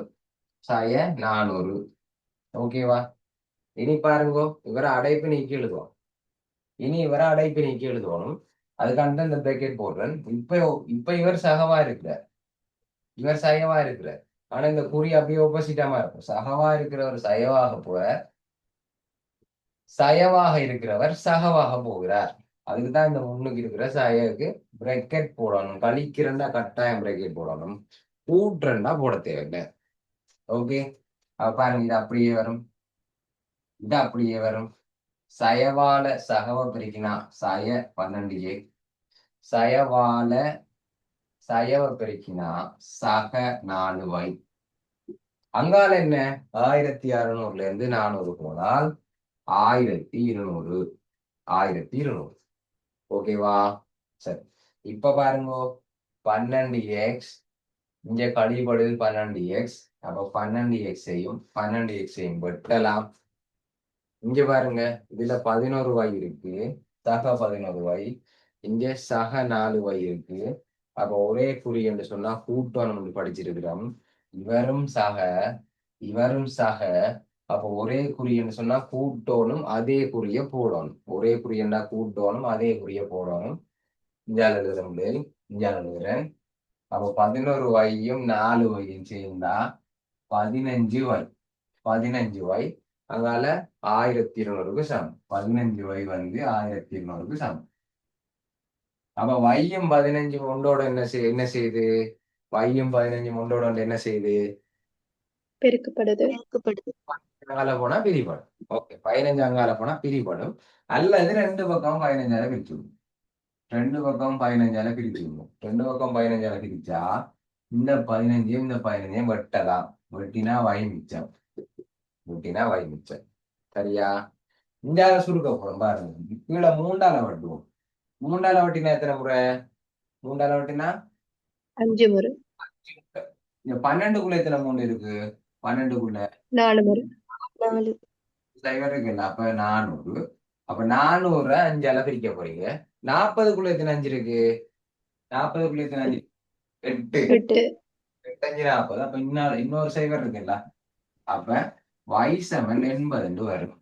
சய 400. ஓகேவா? இனி பாருங்க, இவரை அடைப்பு நீக்கி எழுதுவோம். அதுக்கான இந்த பிரேக்கெட் போடுறேன். இப்ப இவர் சகவா இருக்கிறார். ஆனா இந்த குறி அப்படியே ஆப்போசிட்டாமா இருக்கும். சகவா இருக்கிறவர் சயவாக போறார், சயவாக இருக்கிறவர் சகவாக போகிறார். அதுக்குதான் இந்த முன்னுக்கு இருக்கிற சயக்கு பிரேக்கெட் போடணும். கழிக்கிறண்டா கட்டாயம் பிரேக்கெட் போடணும். கூட்டுறண்டா போட தேவையில்லை. ஓகே, பாருங்க, இது அப்படியே வரும். சயவால சகவ பெருக்கினா சய 12x, சயவ பெருக்கினா சக 4y. அங்கால என்ன? 1600ல இருந்து 400 போனால் 1200. ஓகேவா? சரி, இப்ப பாருங்க, 12x இங்க கழிபடுது 12x. அப்ப 12x-ஐயும் வெட்டலாம். இங்க பாருங்க, இதுல 11y இருக்கு, சக 11y. இங்க சக 4y இருக்கு. அப்ப ஒரே குறி என்று சொன்னா கூட்டணும் படிச்சிருக்கிறோம். இவரும் சக. அப்ப ஒரே குறி என்று சொன்னா கூட்டோனும் அதே குறிய போடணும். ஒரே குறி என்றா கூட்டோனும் அதே குறிய போடணும். இஞ்சால எழுதுறேன். அப்ப 11y-யும் 4y-யும் சேர்ந்தா 15y. அங்கால 1200க்கு சமம். 15y வந்து 1200க்கு சமம். அப்ப y-யும் 15 ஒன்றோட என்ன செய்யுது? y-யும் 15 ஒன்றோட என்ன செய்யுது? பெருக்கப்படுது. அங்கால போனா பிரிபடும். ஓகே, 15 அங்கால போனா பிரிபடும். அல்லது 2 பக்கம் 15ஆல பிரிச்சுடும். 2 பக்கம் 15ஆல பிரிச்சுடும். 2 பக்கம் 15ஆல பிரிச்சா இந்த 15-யும் இந்த 15-யும் வெட்டலாம். வெட்டினா y மிச்சம். சரியா? இஞ்சால சுருக்க போறோம் பாருங்க. கீழே 3ஆல வெட்டுவோம். 3ஆல வெட்டினா எத்தனை முறை? 3ஆல வெட்டினா 5 முறை. இந்த 12க்குள்ள எத்தனை 3 இருக்கு? 12க்குள்ள 4 முறை. 4 இருக்குல்ல, அப்ப 400. அப்ப 400 5ஆல பிரிக்க போறீங்க. 40க்குள்ள எத்தனை 5 இருக்கு? 40க்குள்ள எத்தனை 5? 8. 8. 8 5 40. அப்ப இன்னொரு சைவர் இருக்குல்ல, அப்ப y7 80 வரும்.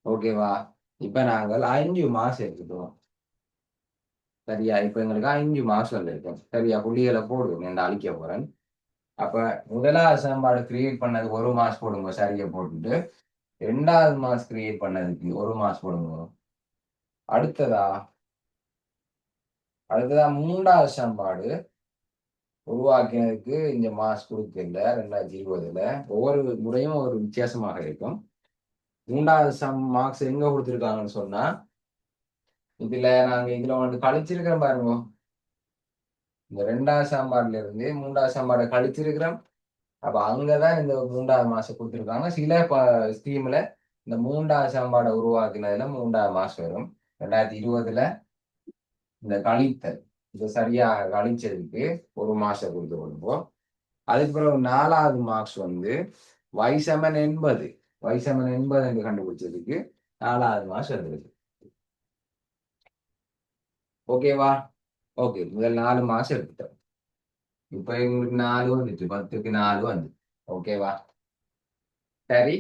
ஓகேவா? இப்ப நாங்கள் 5 மாசம் எடுத்துட்டோம். சரியா? இப்ப எங்களுக்கு 5 மாசம் இருக்கும். சரியா? புள்ளிகளை போடுவோம். நான் அழிக்க போறேன். அப்ப முதலாவது சமன்பாடு கிரியேட் பண்ணது ஒரு மாஸ் போடுங்க சரியா போட்டுட்டு, ரெண்டாவது மாஸ் கிரியேட் பண்ணதுக்கு ஒரு மாஸ் போடுங்க. அடுத்ததா மூன்றாவது சமன்பாடு உருவாக்கினதுக்கு இந்த மாஸ் கொடுக்கல 2020. ஒவ்வொரு முறையும் ஒரு வித்தியாசமாக இருக்கும். மூன்றாவது மார்க்ஸ் எங்க கொடுத்துருக்காங்கன்னு சொன்னா, நாங்க வந்து கழிச்சிருக்கிறோம் பாருங்க. இந்த ரெண்டாவது சாம்பாடுல இருந்து மூன்றாவது சாம்பாடை கழிச்சிருக்கிறோம். அப்ப அங்கதான் இந்த மூன்றாவது மாசம் கொடுத்துருக்காங்க. சில ஸ்கீம்ல இந்த மூன்றாவது சாம்பாடை உருவாக்குனதுல மூன்றாவது மாசம் வரும். 2020 இந்த கழித்தல் இது சரியாக கழிச்சதுக்கு ஒரு மாசம் கொடுத்து கொடுப்போம். அதுக்கு பிறகு 4வது மார்க்ஸ் வந்து y= 80 என்று கண்டுபிடிச்சதுக்கு 4வது மார்க்ஸ் வந்துருக்கு. ஓகேவா? ஓகே, முதல் 4 மாசம் எடுத்துட்டோம். இப்ப எங்களுக்கு 4 வந்துச்சு, 10க்கு 4 வந்து. ஓகேவா? சரி,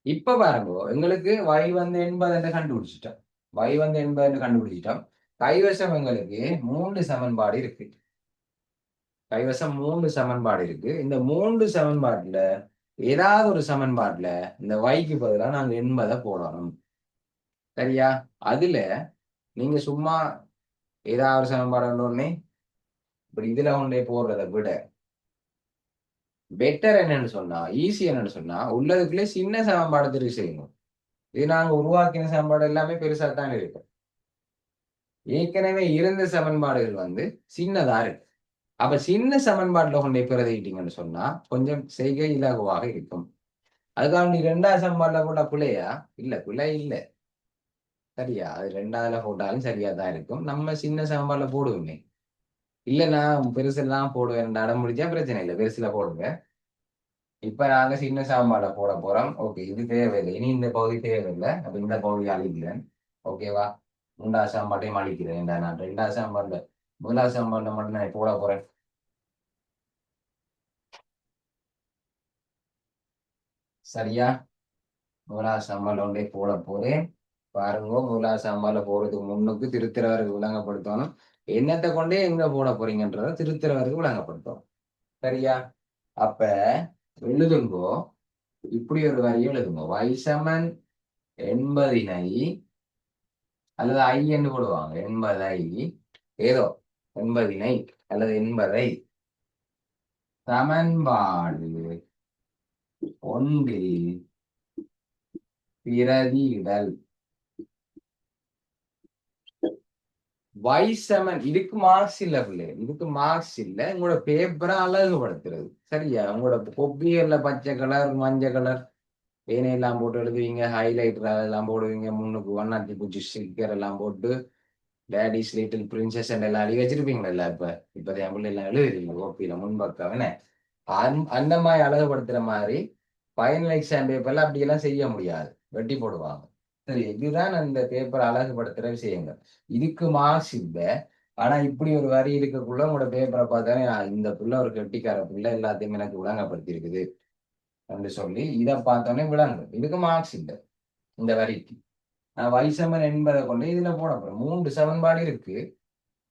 இப்ப பாருங்க, எங்களுக்கு y வந்து 80 என்று கண்டுபிடிச்சிட்டோம். y வந்து 80 என்று கண்டுபிடிச்சிட்டோம். கைவசம் எங்களுக்கு 3 சமன்பாடு இருக்கு. கைவசம் 3 சமன்பாடு இருக்கு. இந்த 3 சமன்பாட்டுல ஏதாவது ஒரு சமன்பாட்டுல இந்த yக்கு பதிலாக நாங்க 80 போடணும். சரியா? அதுல நீங்க சும்மா ஏதாவது ஒரு சமன்பாடு உடனே இப்படி இதுல கொண்டே போடுறதை விட பெட்டர் என்னன்னு சொன்னா, ஈஸி என்னன்னு சொன்னா, உள்ளதுக்குள்ளே சின்ன சமன்பாடு தெரிவு செய்யணும். இது நாங்க உருவாக்கின சமன்பாடு எல்லாமே பெருசா தான் இருக்கு. ஏற்கனவே இருந்த சமன்பாடுகள் வந்து சின்னதா இருக்கு. அப்ப சின்ன சமன்பாட்டுல கொண்டே பிரதிட்டீங்கன்னு சொன்னா கொஞ்சம் செய்கை இலகுவாக இருக்கும். அதுக்காக நீ 2வது சமன்பாடுல போட்டா பிள்ளையா? இல்ல, பிள்ளை இல்லை. சரியா? அது 2வதுல போட்டாலும் சரியா தான் இருக்கும். நம்ம சின்ன சமன்பாடுல போடுவோமே. இல்ல, நான் பெருசுலாம் போடுவேன். அடம் முடிஞ்சா பிரச்சனை இல்லை, பெருசுல போடுங்க. இப்ப நாங்க சின்ன சாம்பாட போட போறோம். ஓகே, இது தேவையில்லை. இனி இந்த பகுதி தேவையில்லை. அப்ப இந்த பகுதி அழிக்கிறேன். ஓகேவா? 3வது சாம்பாட்டையும் அழிக்கிறேன். நான் 2வது சாம்பாடுல 1வது சாம்பாடுல மட்டும் நான் போட போறேன். சரியா? 1வது சாம்பாடுல ஒன்றே போட போறேன். பாருங்க, 1வது சாம்பாடுல போறதுக்கு முன்னுக்கு திருத்துறவருக்கு விளங்கப்படுத்தணும். என்னத்தை கொண்டே எங்க போட போறீங்கன்றத திருத்துறவருக்கு விளங்கப்படுத்தணும். சரியா? அப்ப எழுதுங்கோ, இப்படி ஒரு வரி எழுதுங்க. y= 80 அல்லது ஐ என்று போடுவாங்க. 80 ஏதோ 80 அல்லது 80 சமன்பாடு ஒன்றில் பிரதியிடல். y= இதுக்கு மார்க்ஸ் இல்ல பிள்ளை, இதுக்கு மார்க்ஸ் இல்ல. உங்களோட பேப்பரை அழகுபடுத்துறது. சரியா? உங்களோட கொப்பியர்ல பச்சை கலர், மஞ்சள் கலர் பேனையெல்லாம் போட்டு எழுதுவீங்க, ஹைலைட்டர் எல்லாம் போடுவீங்க, முன்னுக்கு வண்ணாத்தி பூச்சி ஸ்டிக்கர் எல்லாம் போட்டு டேடிஸ் லிட்டில் பிரின்சஸ் எல்லாம் எழுதி வச்சிருப்பீங்களா? இப்ப என் பிள்ளை எல்லாம் எழுதுறீங்க கோப்பியில முன்பக்கம். என்ன அந்த மாதிரி அழகுபடுத்துற மாதிரி ஃபைனல் எக்ஸாம் பேப்பர்ல அப்படி எல்லாம் செய்ய முடியாது, வெட்டி போடுவாங்க. சரி, இதுதான் அந்த பேப்பர் அழகுபடுத்துற விஷயங்கள். இதுக்கு மார்க்ஸ் இல்லை. ஆனா இப்படி ஒரு வரி இருக்கக்குள்ள உங்களோட பேப்பரை பார்த்தாலே இந்த பிள்ளை ஒரு கெட்டிக்கார பிள்ளை, எல்லாத்தையும் எனக்கு விளங்கப்படுத்தி இருக்குது என்று சொல்லி இதை பார்த்தோன்னே விளங்கு. இதுக்கு மார்க்ஸ் இல்லை இந்த வரிக்கு. நான் y= 80 கொண்டு இதுல போட போறேன். 3 சமன்பாடு இருக்கு.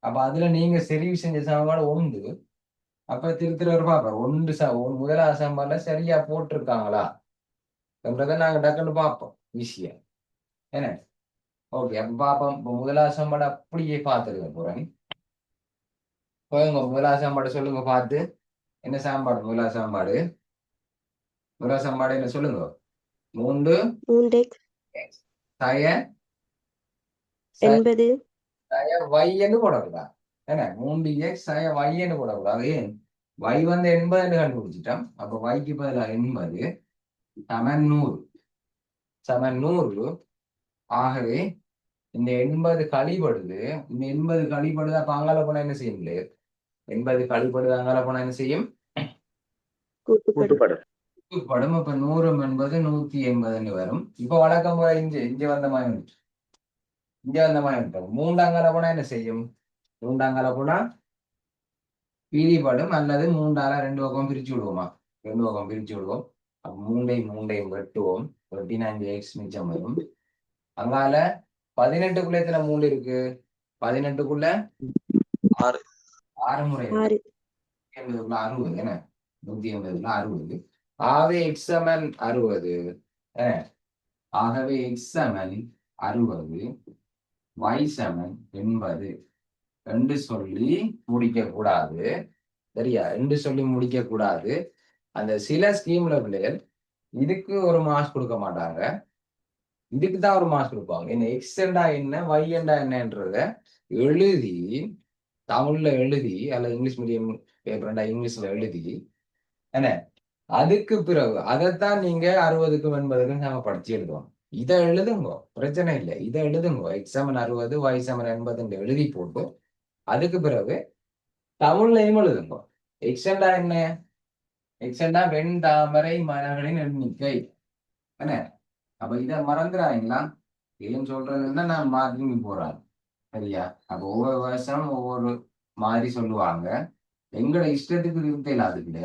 அப்ப அதுல நீங்க தெரிவு செஞ்ச சமன்பாடு 1. அப்ப திருத்துறவர் பார்ப்போம், 1வது சமன்பாடுல சரியா போட்டிருக்காங்களா என்றதை நாங்க டக்குன்னு பார்ப்போம் ஈஸியா. என்ன? ஓகே, அப்ப பார்ப்போம். இப்போ 1வது சமன்பாடு அப்படியே பார்த்துருக்க போறேன். போங்க, 1வது சமன்பாடு சொல்லுங்க பார்த்து. என்ன சாம்பாடு? 1வது சமன்பாடு என்ன சொல்லுங்க? 3x சய 80 y என்று போடக்கூடாது. என்ன? 3x சய y என்று போடக்கூடாது. ஏன்? y வந்து 80 என்று கண்டுபிடிச்சிட்டோம். அப்ப yக்கு பதிலாக 80 100. ஆகவே இந்த 80 கழிபடுது. இந்த 80 கழிபடுது. அப்ப அங்கால போனா என்ன செய்யும்? 80 கழிபடுது, அங்கால போனா என்ன செய்யும்? கூட்டுப்படும். கூட்டுப்படும். அப்ப 100 என்பது 180 வரும். இப்ப வழக்கம் போல இங்க வந்த மாதிரி வந்துச்சு. இங்க வந்த மாதிரி வந்துட்டோம். 3ஆங்கால போனா என்ன செய்யும்? 3ஆங்கால போனா பிரிபடும், அல்லது 3ஆல 2 பக்கம் பிரிச்சு விடுவோமா? 2 பக்கம் பிரிச்சு விடுவோம். அப்ப 3ஐயும் வெட்டுவோம். வெட்டினா இந்த எக்ஸ் மிச்சம் வரும். அங்கால 18க்குள்ள எத்தனை 3 இருக்கு? 18க்குள்ள 6 6 முறை 6 60. என்ன? 180ல 60. ஆகவே எக்ஸ் சமன் 60. ஆகவே எக்ஸ் சமன் 60, y சமன் 80 என்று சொல்லி முடிக்க கூடாது. சரியா? என்று சொல்லி முடிக்க கூடாது. அந்த சில ஸ்கீம்ல பிள்ளைகள் இதுக்கு ஒரு மார்க்ஸ் கொடுக்க மாட்டாங்க, இதுக்கு தான் ஒரு மார்க்ஸ் கொடுப்பாங்க. என்ன எக்ஸ் என்றா என்ன, y என்றா என்னன்றத எழுதி தமிழ்ல எழுதி, அல்ல இங்கிலீஷ் மீடியம் பேப்பர்ண்டா இங்கிலீஷ்ல எழுதி, என்ன அதுக்கு பிறகு அதைத்தான் நீங்க 60க்கும் 80க்கும் நம்ம படிச்சு எழுதுவோம். இதை எழுதுங்கோ, பிரச்சனை இல்லை. இதை எழுதுங்கோ, எக்ஸ் சமன் 60, y சமன் 80 எழுதி போட்டு அதுக்கு பிறகு தமிழ்லையும் எழுதுங்கோ. எக்ஸ் என்றா என்ன? எக்ஸ் என்றா வெண்தாமரை மலர்களின் எண்ணிக்கை. என்ன? அப்ப இதை மறந்துடாங்களா? ஏன் சொல்றதுன்னா நான் மார்க்கிங் போறேன். சரியா? அப்ப ஒவ்வொரு வருஷம் ஒவ்வொரு மாதிரி சொல்லுவாங்க. எங்களோட இஷ்டத்துக்கு திருத்தல. அதுக்கு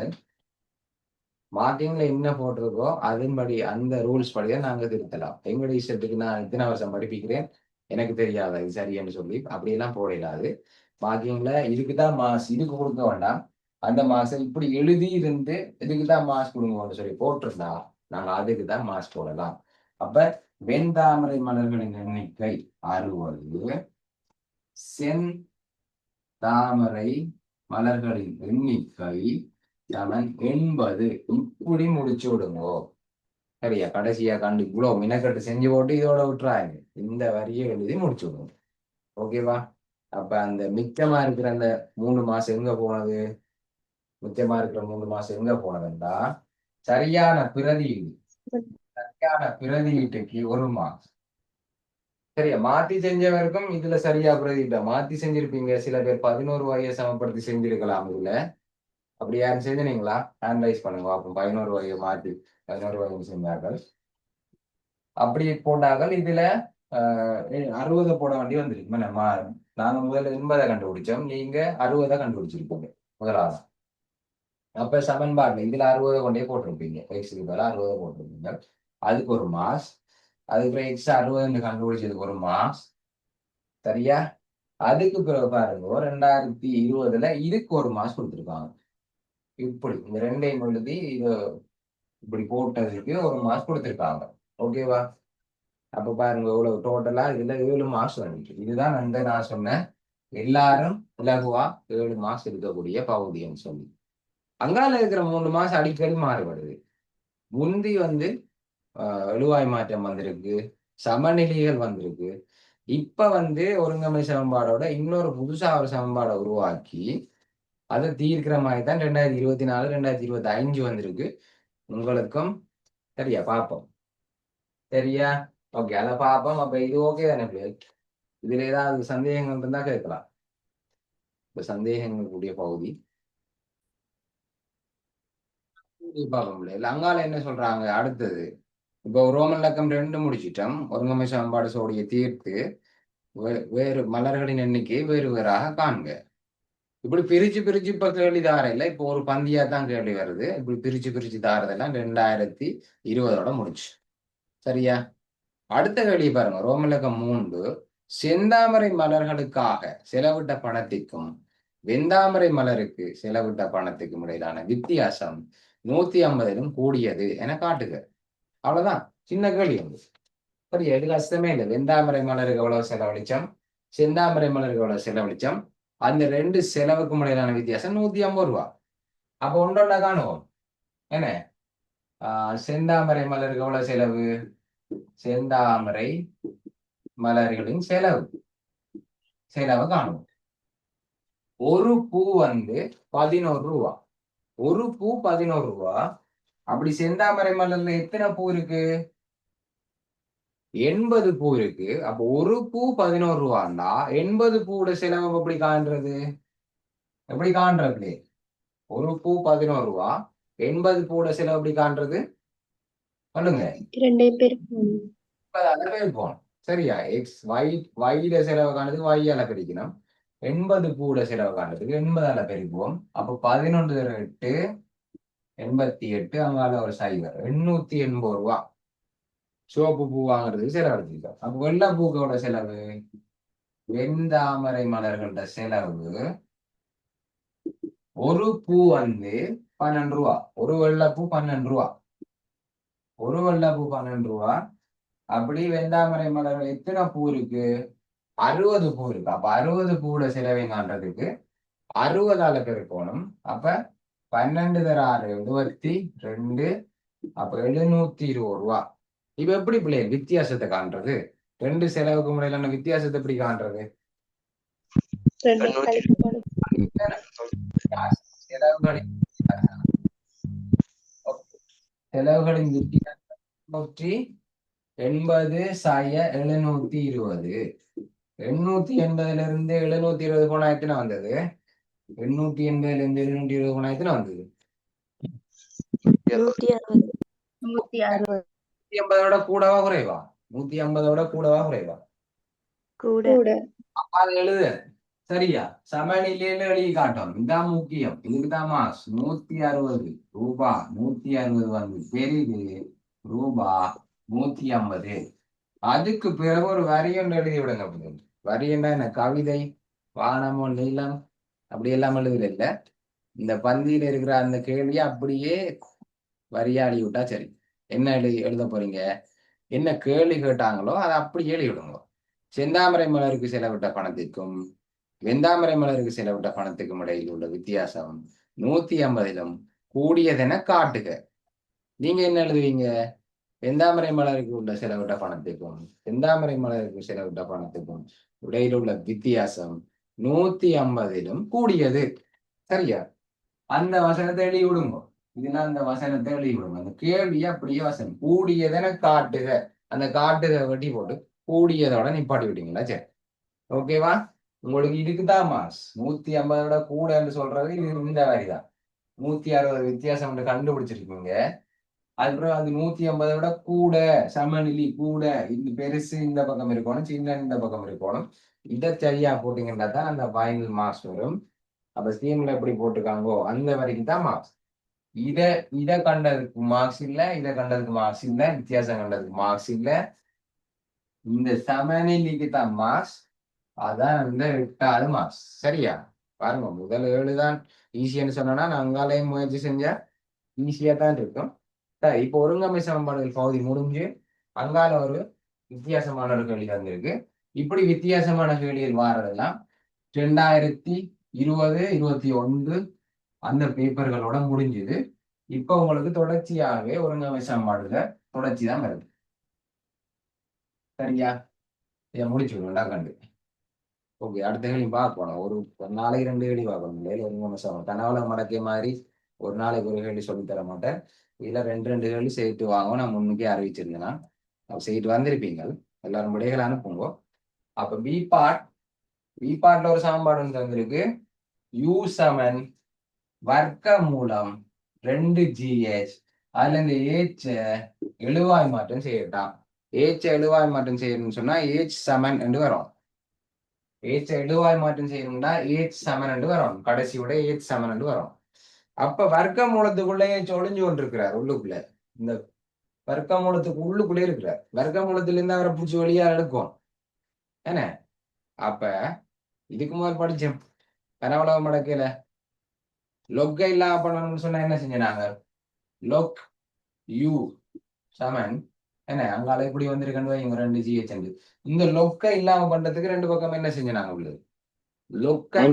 மார்க்கிங்ல என்ன போட்டிருக்கோ அதன்படி அந்த ரூல்ஸ் படிதான் நாங்க திருத்தலாம். எங்களோட இஷ்டத்துக்கு நான் இத்தனை வருஷம் படிப்பிக்கிறேன், எனக்கு தெரியாத இது சரின்னு சொல்லி அப்படியெல்லாம் போடலாது. மார்க்கிங்ல இதுக்குதான் மார்க்ஸ், இதுக்கு கொடுக்க வேண்டாம், அந்த மார்க்ஸை இப்படி எழுதி இருந்து இதுக்குதான் மார்க்ஸ் கொடுங்கன்னு சொல்லி போட்டிருந்தா நாங்க அதுக்கு தான் மார்க்ஸ் போடலாம். அப்ப வெண்தாமரை மலர்களின் எண்ணிக்கை 60, செந்தாமரை மலர்களின் எண்ணிக்கை சமன் 80. இப்படி முடிச்சு விடுங்கோ. சரியா? கடைசியா கண்டு இவ்வளவு மினக்கட்டு செஞ்சு போட்டு இதோட விட்டுறாங்க. இந்த வரியை எழுதி முடிச்சு விடுங்க. ஓகேவா? அப்ப அந்த மிச்சமா இருக்கிற அந்த 3 மாசம் எங்க போனது? மிச்சமா இருக்கிற 3 மாசம் எங்க போனதுண்டா சரியான பிரதியீடு. சரியான பிரதியீட்டுக்கு 1 மார்க்ஸ். சரியா? மாத்தி செஞ்சவருக்கும் இதுல சரியா பிரதியிட்ட மாத்தி செஞ்சிருப்பீங்க. சில பேர் 11 வகையை சமப்படுத்தி செஞ்சிருக்கலாம். இதுல அப்படி யாரும் செஞ்சீங்களா? அனலைஸ் பண்ணுங்க. அப்போ 11 வகையை மாற்றி 11 வகையை செஞ்சார்கள். அப்படி போட்டார்கள். இதுல 60 போட வேண்டி வந்திருக்கு. நாங்க முதல்ல 80 கண்டுபிடிச்சோம், நீங்க 60 கண்டுபிடிச்சிருப்பீங்க முதலாவது. அப்ப சமன்பாடுல இதுல 60 கொண்டே போட்டிருப்பீங்க, எக்ஸுக்கு மேல 60 போட்டிருப்பீங்க. அதுக்கு 1 மார்க்ஸ். அதுக்கப்புறம் எக்ஸ் 60 கண்டுபிடிச்சதுக்கு 1 மார்க்ஸ். சரியா? அதுக்கு பிறகு பாருங்க 2020ல இதுக்கு 1 மார்க்ஸ் கொடுத்துருக்காங்க. இப்படி இந்த ரெண்டையும் எழுதி இது இப்படி போட்டதுக்கு 1 மார்க்ஸ் கொடுத்துருக்காங்க. ஓகேவா? அப்ப பாருங்க இவ்வளவு டோட்டலா இதுல 7 மார்க்ஸ் வந்துச்சு. இதுதான் நான் சொன்னேன் எல்லாரும் இலகுவா 7 மார்க்ஸ் இருக்கக்கூடிய பகுதின்னு சொல்லி. அங்கால இருக்கிற 3 மார்க்ஸ் அடிக்கடி மாறுபடுது. முந்தி எழுவாய் மாற்றம் வந்திருக்கு, சமநிலைகள் வந்திருக்கு. இப்ப ஒருங்கமை சமன்பாடோட இன்னொரு புதுசா ஒரு சமன்பாடை உருவாக்கி அதை தீர்க்கிற மாதிரி தான் 2024 2025 வந்திருக்கு. உங்களுக்கும் சரியா? பார்ப்போம். சரியா? ஓகே, அதை பார்ப்போம். அப்ப இது ஓகே தானே பிள்ளைகள்? இதுல ஏதாவது சந்தேகங்கள் இருந்தா கேட்கலாம். இப்ப சந்தேகங்கள் கூடிய பகுதி பார்ப்போம் பிள்ளைகள். அங்கால என்ன சொல்றாங்க அடுத்தது? இப்போ ரோமன் இலக்கம் 2 முடிச்சிட்டோம். ஒருங்கமை சமன்பாடு சோடியை தீர்த்து வேறு மலர்களின் எண்ணிக்கையை வேறு வேறாக காண்க. இப்படி பிரிச்சு பிரிச்சு இப்ப கேள்வி தாரையில இப்போ ஒரு பந்தியா தான் கேள்வி வருது. இப்படி பிரிச்சு பிரிச்சு தாரதெல்லாம் 2020 முடிச்சு. சரியா? அடுத்த கேள்வி பாருங்க, ரோமலக்கம் 3. செந்தாமரை மலர்களுக்காக செலவிட்ட பணத்திற்கும் வெந்தாமரை மலருக்கு செலவிட்ட பணத்துக்கும் இடையிலான வித்தியாசம் 150லும் கூடியது என காட்டுக. அவ்வளவுதான், சின்ன கேள்வி. சரியா? இது கஷ்டமே இல்லை. வெந்தாமரை மலருக்கு எவ்வளவு செலவழிச்சோம், செந்தாமரை மலருக்கு எவ்வளவு செலவழிச்சோம், அந்த 2 செலவுக்கும் இடையிலான வித்தியாசம் 150 ரூபா. அப்ப ஒன்றொன்னா காணுவோம். என்ன? செந்தாமரை மலருக்கு எவ்வளவு செலவு? செந்தாமரை மலர்களின் செலவு காணுவோம். ஒரு பூ 11 ரூபா. ஒரு பூ 11 ரூபா. அப்படி செந்தாமரை மலர்ல எத்தனை பூ இருக்கு? 80 பூ இருக்கு. அப்போ ஒரு பூ 11 ரூபாண்டா 80 பூவோட செலவு எப்படி காண்றது? எப்படி காண்றது? ஒரு பூ 11 ரூபா, 80 பூவோட செலவு எப்படி காண்றது? சொல்லுங்க. 2 பேர் போகணும். சரியா? எக்ஸ் வைல செலவு காணுது, வையால பிரிக்கணும். 80 பூவோட செலவு காண்றதுக்கு 80ஆல பெருக்குவோம். அப்போ 11 8 88, அங்கால ஒரு 0, 880 ரூபா சிவப்பு பூ வாங்குறதுக்கு செலவழிச்சிருக்கோம். அப்போ வெள்ளை பூக்களோட செலவு, வெண்தாமரை மலர்களோட செலவு ஒரு பூ வந்து 12 ரூபா. ஒரு வெள்ளைப்பூ 12 ரூபா. ஒரு வெள்ளைப்பூ 12 ரூபா. அப்படி வெந்தாமரை மலர் எத்தனை பூ இருக்கு? 60 பூ இருக்கு. அப்ப 60 பூவோட செலவைங்கான்றதுக்கு 60ஆல பெருக்கணும். அப்ப 12 தர 6 72. அப்ப 720 ரூபா. இப்ப எப்படி பிள்ளைங்க வித்தியாசத்தை காண்றது? ரெண்டு செலவுக்கு முறையிலான வித்தியாசத்தை எப்படி காண்றது? செலவுகளின் செலவுகளின் வித்தியாசம் 880 720. 880 இருந்து 720 போனா எத்தனை வந்தது? 880 இருந்து 720 போனா எத்தனை வந்தது? 160. 160 180 கூடவா குறைவா? 150 கூடவா குறைவா? கூட. அது எழுது சரியா? சமநிலையில எழுதி காட்டும். இதுதான் முக்கியம். இதுக்குதான் மாஸ். 160 ரூபா. 160 வந்து பெரிது. ரூபா 150. அதுக்கு பிறகு ஒரு வரி ஒன்று எழுதி விடுங்க. வரி என்ன? கவிதை, வானமோ நீளம் அப்படி எல்லாம் எழுதுல இல்ல. இந்த பந்தியில இருக்கிற அந்த கேள்வியை அப்படியே வரியா எழுதி விட்டா சரி. என்ன எழுத போறீங்க? என்ன கேள்வி கேட்டாங்களோ அதை அப்படியே எழுதி விடுங்க. செந்தாமரை மலருக்கு செலவிட்ட பணத்திற்கும் வெந்தாமரை மலருக்கு செலவிட்ட பணத்துக்கும் இடையில் உள்ள வித்தியாசம் 150 கூடியதென காட்டுக. நீங்க என்ன எழுதுவீங்க? வெந்தாமரை மலருக்கு உள்ள செலவிட்ட பணத்துக்கும் செந்தாமரை மலருக்கு செலவிட்ட பணத்துக்கும் இடையில் உள்ள வித்தியாசம் 150 கூடியது. சரியா? அந்த வசனத்தை எழுதி விடுங்க. இதுனா அந்த வசனத்தை எழுதி விடுங்க. அந்த கேள்வியை அப்படியே வசனம் கூடியதென காட்டுக. அந்த காட்டுக வெட்டி போட்டு கூடியதோட நிப்பாட்டி விட்டீங்களா? சரி, ஓகேவா? உங்களுக்கு இதுக்குதான் மாஸ். 150 கூட என்று சொல்றது இது இந்த வரிதான். 160 வித்தியாசம் என்று கண்டுபிடிச்சிருக்கீங்க. அதுக்கப்புறம் அது 150 கூட சமநிலை கூட இந்த பெருசு இந்த பக்கம் இருக்கணும், சின்ன இந்த பக்கம் இருக்கணும். இதை சரியா போட்டீங்கன்னா தான் அந்த ஃபைனல் மார்க்ஸ் வரும். அப்ப ஸ்கீம்ல எப்படி போட்டிருக்காங்கோ அந்த வரைக்கும் தான் மார்க்ஸ். இதை கண்டதுக்கு மார்க்ஸ் இல்ல, இதை கண்டதுக்கு மார்க்ஸ் இல்ல, வித்தியாசம் கண்டதுக்கு மார்க்ஸ் இல்ல. இந்த சமநிலைக்கு தான் மார்க்ஸ். அதான் இந்த 8வது மார்க்ஸ். சரியா? பாருங்க, முதல் 7 தான் ஈஸியான்னு சொன்னா நான் அங்காலையும் முயற்சி செஞ்சா ஈஸியா தான் இருக்கும். சரி, இப்போ ஒருங்கமை சமன்பாடுகள் பகுதி முடிஞ்சு அங்கால ஒரு வித்தியாசமான ஒரு கேள்வி வந்திருக்கு. இப்படி வித்தியாசமான கேள்விகள் வாரதெல்லாம் 2020 21 அந்த பேப்பர்களோட முடிஞ்சுது. இப்ப உங்களுக்கு தொடர்ச்சியாகவே ஒருங்கமை சமன்பாடுல தொடர்ச்சி தான் வருது. சரியா? இதை முடிச்சு விடுவேன்டா கண்டு. ஓகே, அடுத்த கேள்வி பார்க்கணும். ஒரு நாளைக்கு 2 கேள்வி பார்க்கணும். இல்லை ஒருங்கமை சமன்பாடு கனவுல மடக்கை மாதிரி ஒரு நாளைக்கு ஒரு கேள்வி சொல்லி தர மாட்டேன். இதுல 2 கேள்வி செய்து வாங்க. நான் முன்னுக்கே அறிவிச்சிருந்தேன்னா செய்து வந்திருப்பீங்க. எல்லாரும் விடைகள் அனுப்புங்க. அப்ப பி பார்ட்ல ஒரு சமன்பாடு தந்திருக்கு. u சமன் வர்க்க மூலம் 2gh. அதுல இந்த h எழுவாய் மாற்றம் செய்யட்டான். h எழுவாய் மாற்றம் செய்யணும்னு சொன்னா h சமன் என்று வரும். h எழுவாய் மாற்றம் செய்யணும்னா h சமன் என்று வரும். கடைசி விட h சமன் என்று வரும். அப்ப வர்க்க மூலத்துக்குள்ளே ஒளிஞ்சு கொண்டிருக்கிறார் உள்ளுக்குள்ள. இந்த வர்க்க மூலத்துக்கு உள்ளுக்குள்ளே இருக்கிறார். வர்க்க மூலத்துல இருந்து அவரை பிடிச்சி வெளியா எடுக்கும். என்ன? அப்ப இதுக்கு முதல் படிச்சோம் கனவுலக மடக்கையில லொக்கை இல்லாம பண்ணணும்னு சொன்னா என்ன செஞ்சாங்க? லொக் யூ சமன் என்ன அங்கால இப்படி வந்திருக்கேன்னு இவங்க 2gh. இந்த லொக்கை இல்லாம பண்றதுக்கு 2 பக்கம் என்ன செஞ்சாங்க? உள்ளது லொக்கை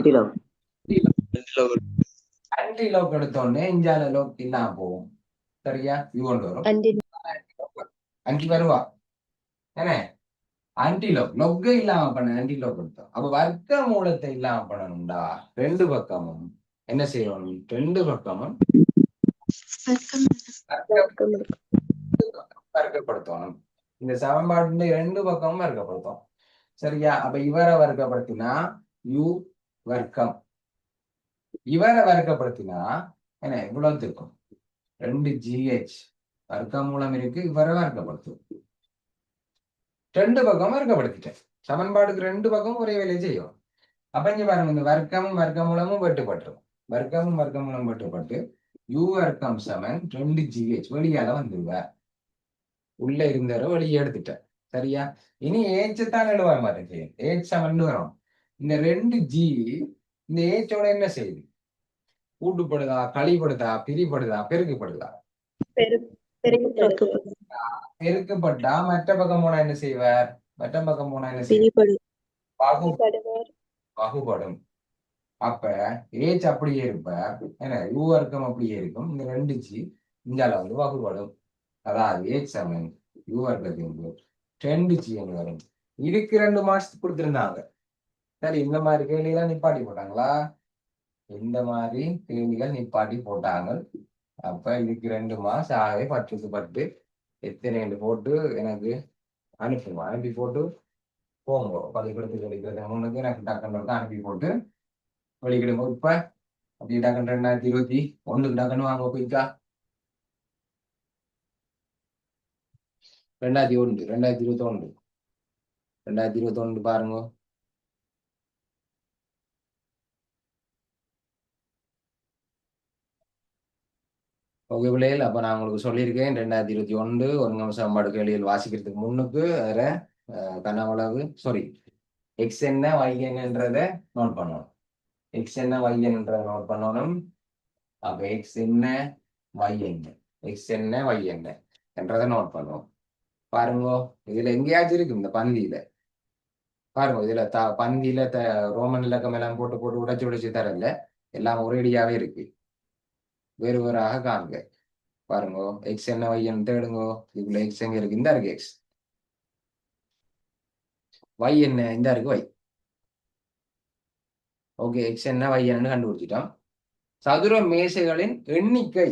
ஆன்டி லோக் எடுத்தோடனே இஞ்சால லோக் இல்லாம போகும். சரியா? இது கொண்டு வரும் அஞ்சு வருவா. என்ன? ஆன்டிலோக் லொக்கை இல்லாம பண்ண ஆன்டிலோக் எடுத்தோம். அப்ப வர்க்க மூலத்தை இல்லாம பண்ணணும்டா 2 பக்கமும் என்ன செய்யணும்? 2 பக்கமும் வர்க்கப்படுத்தணும். இந்த சமன்பாடு 2 பக்கமும் வர்க்கப்படுத்தும். சரியா? அப்ப இவரை வர்க்கப்படுத்தினா u வர்க்கம். இவரை வர்க்கப்படுத்தினா என்ன இவ்வளவு இருக்கும்? 2gh வர்க்க மூலம் இருக்கு. இவரை வர்க்கப்படுத்தும். 2 பக்கம் வர்க்கப்படுத்திட்டேன். சமன்பாடுக்கு 2 பக்கம் ஒரே வேலையை செய்யும். அப்ப இங்க பாருங்க, இந்த வர்க்கமும் வர்க்க மூலமும் வெட்டுப்பட்டுரும். வர்க்கமும் வர்க்க மூலம் வெட்டுப்பட்டு u வர்க்கம் சமன் 2gh வெளியால வந்துருவ. உள்ள இருந்தாரோ வெளியே எடுத்துட்டேன். சரியா? இனி ஏச்சத்தான் எழுவாய் மாற்றம் செய்யும். ஏச் சமன் வரும். இந்த 2g இந்த ஏச்சோட என்ன செய்யுது? கூட்டுப்படுதா, கழிப்படுதா, பிரிப்படுதா, பெருக்கப்படுதா? பெருக்கப்படும். பெருக்கப்பட்டா மற்ற பக்கம் போனா என்ன செய்வார்? மற்ற பக்கம் போனா என்ன செய்வார்? பிரிபடும். வகுபடும். அப்ப ஏச் அப்படியே இருப்பார், ஏன்னா யூ வர்க்கம் அப்படியே இருக்கும். இந்த 2G இங்கால வந்து வகுபடும். அதாவது ஏச் சமன் யூ வர்க்கத்தின் 2G வரும். இதுக்கு 2 மார்க்ஸ் கொடுத்திருந்தாங்க. சரி, இந்த மாதிரி கேள்விகள் நிப்பாட்டி போட்டாங்களா? இந்த மாதிரி கேள்விகள் நிப்பாட்டி போட்டாங்க. அப்ப இதுக்கு 2 மார்க்ஸ். ஆகவே 10க்கு 10 எத்தனை போட்டு எனக்கு அனுப்புங்க. அனுப்பி போட்டு போங்க. பள்ளிக்கூடத்துக்கு கிடைக்கிறது முன்னுக்கு எனக்கு டக்குன்னு அனுப்பி போட்டு வெளிக்கிடுங்க. இப்ப அப்படி டக்குன்னு 2021 டக்குன்னு வாங்க போய்க்கா. 2021 பாருங்க. ஓகே பிள்ளைகள், அப்ப நான் உங்களுக்கு சொல்லியிருக்கேன் 2021 ஒருங்கமைந்த சமன்பாடு கேள்விகள் வாசிக்கிறதுக்கு முன்னுக்கு அதில் கனவளவு எக்ஸ் என்ன y என்னன்றதை நோட் பண்ணணும். எக்ஸ் என்ன y என்னன்றதை நோட் பண்ணணும். அப்ப எக்ஸ் என்ன y என்ன, எக்ஸ் என்ன y என்ன என்றதை நோட் பண்ணுவோம். பாருங்க, இதுல எங்கேயாச்சும் இருக்கு இந்த பந்தியில பாருங்க. இதுல பந்தியில ரோமன் இலக்கம் எல்லாம் போட்டு போட்டு உடைச்சு தரல, எல்லாம் ஒரேடியாவே இருக்கு. வேறு வேறாக காண்க. பாருங்க, எக்ஸ் என்ன y என்ன தேடுங்க. இதுல எக்ஸ் எங்க இருக்கு? இந்த இருக்கு எக்ஸ். y என்ன? இந்த இருக்கு y. ஓகே, எக்ஸ் என்ன y என்னன்னு கண்டுபிடிச்சிட்டோம். சதுர மேசைகளின் எண்ணிக்கை.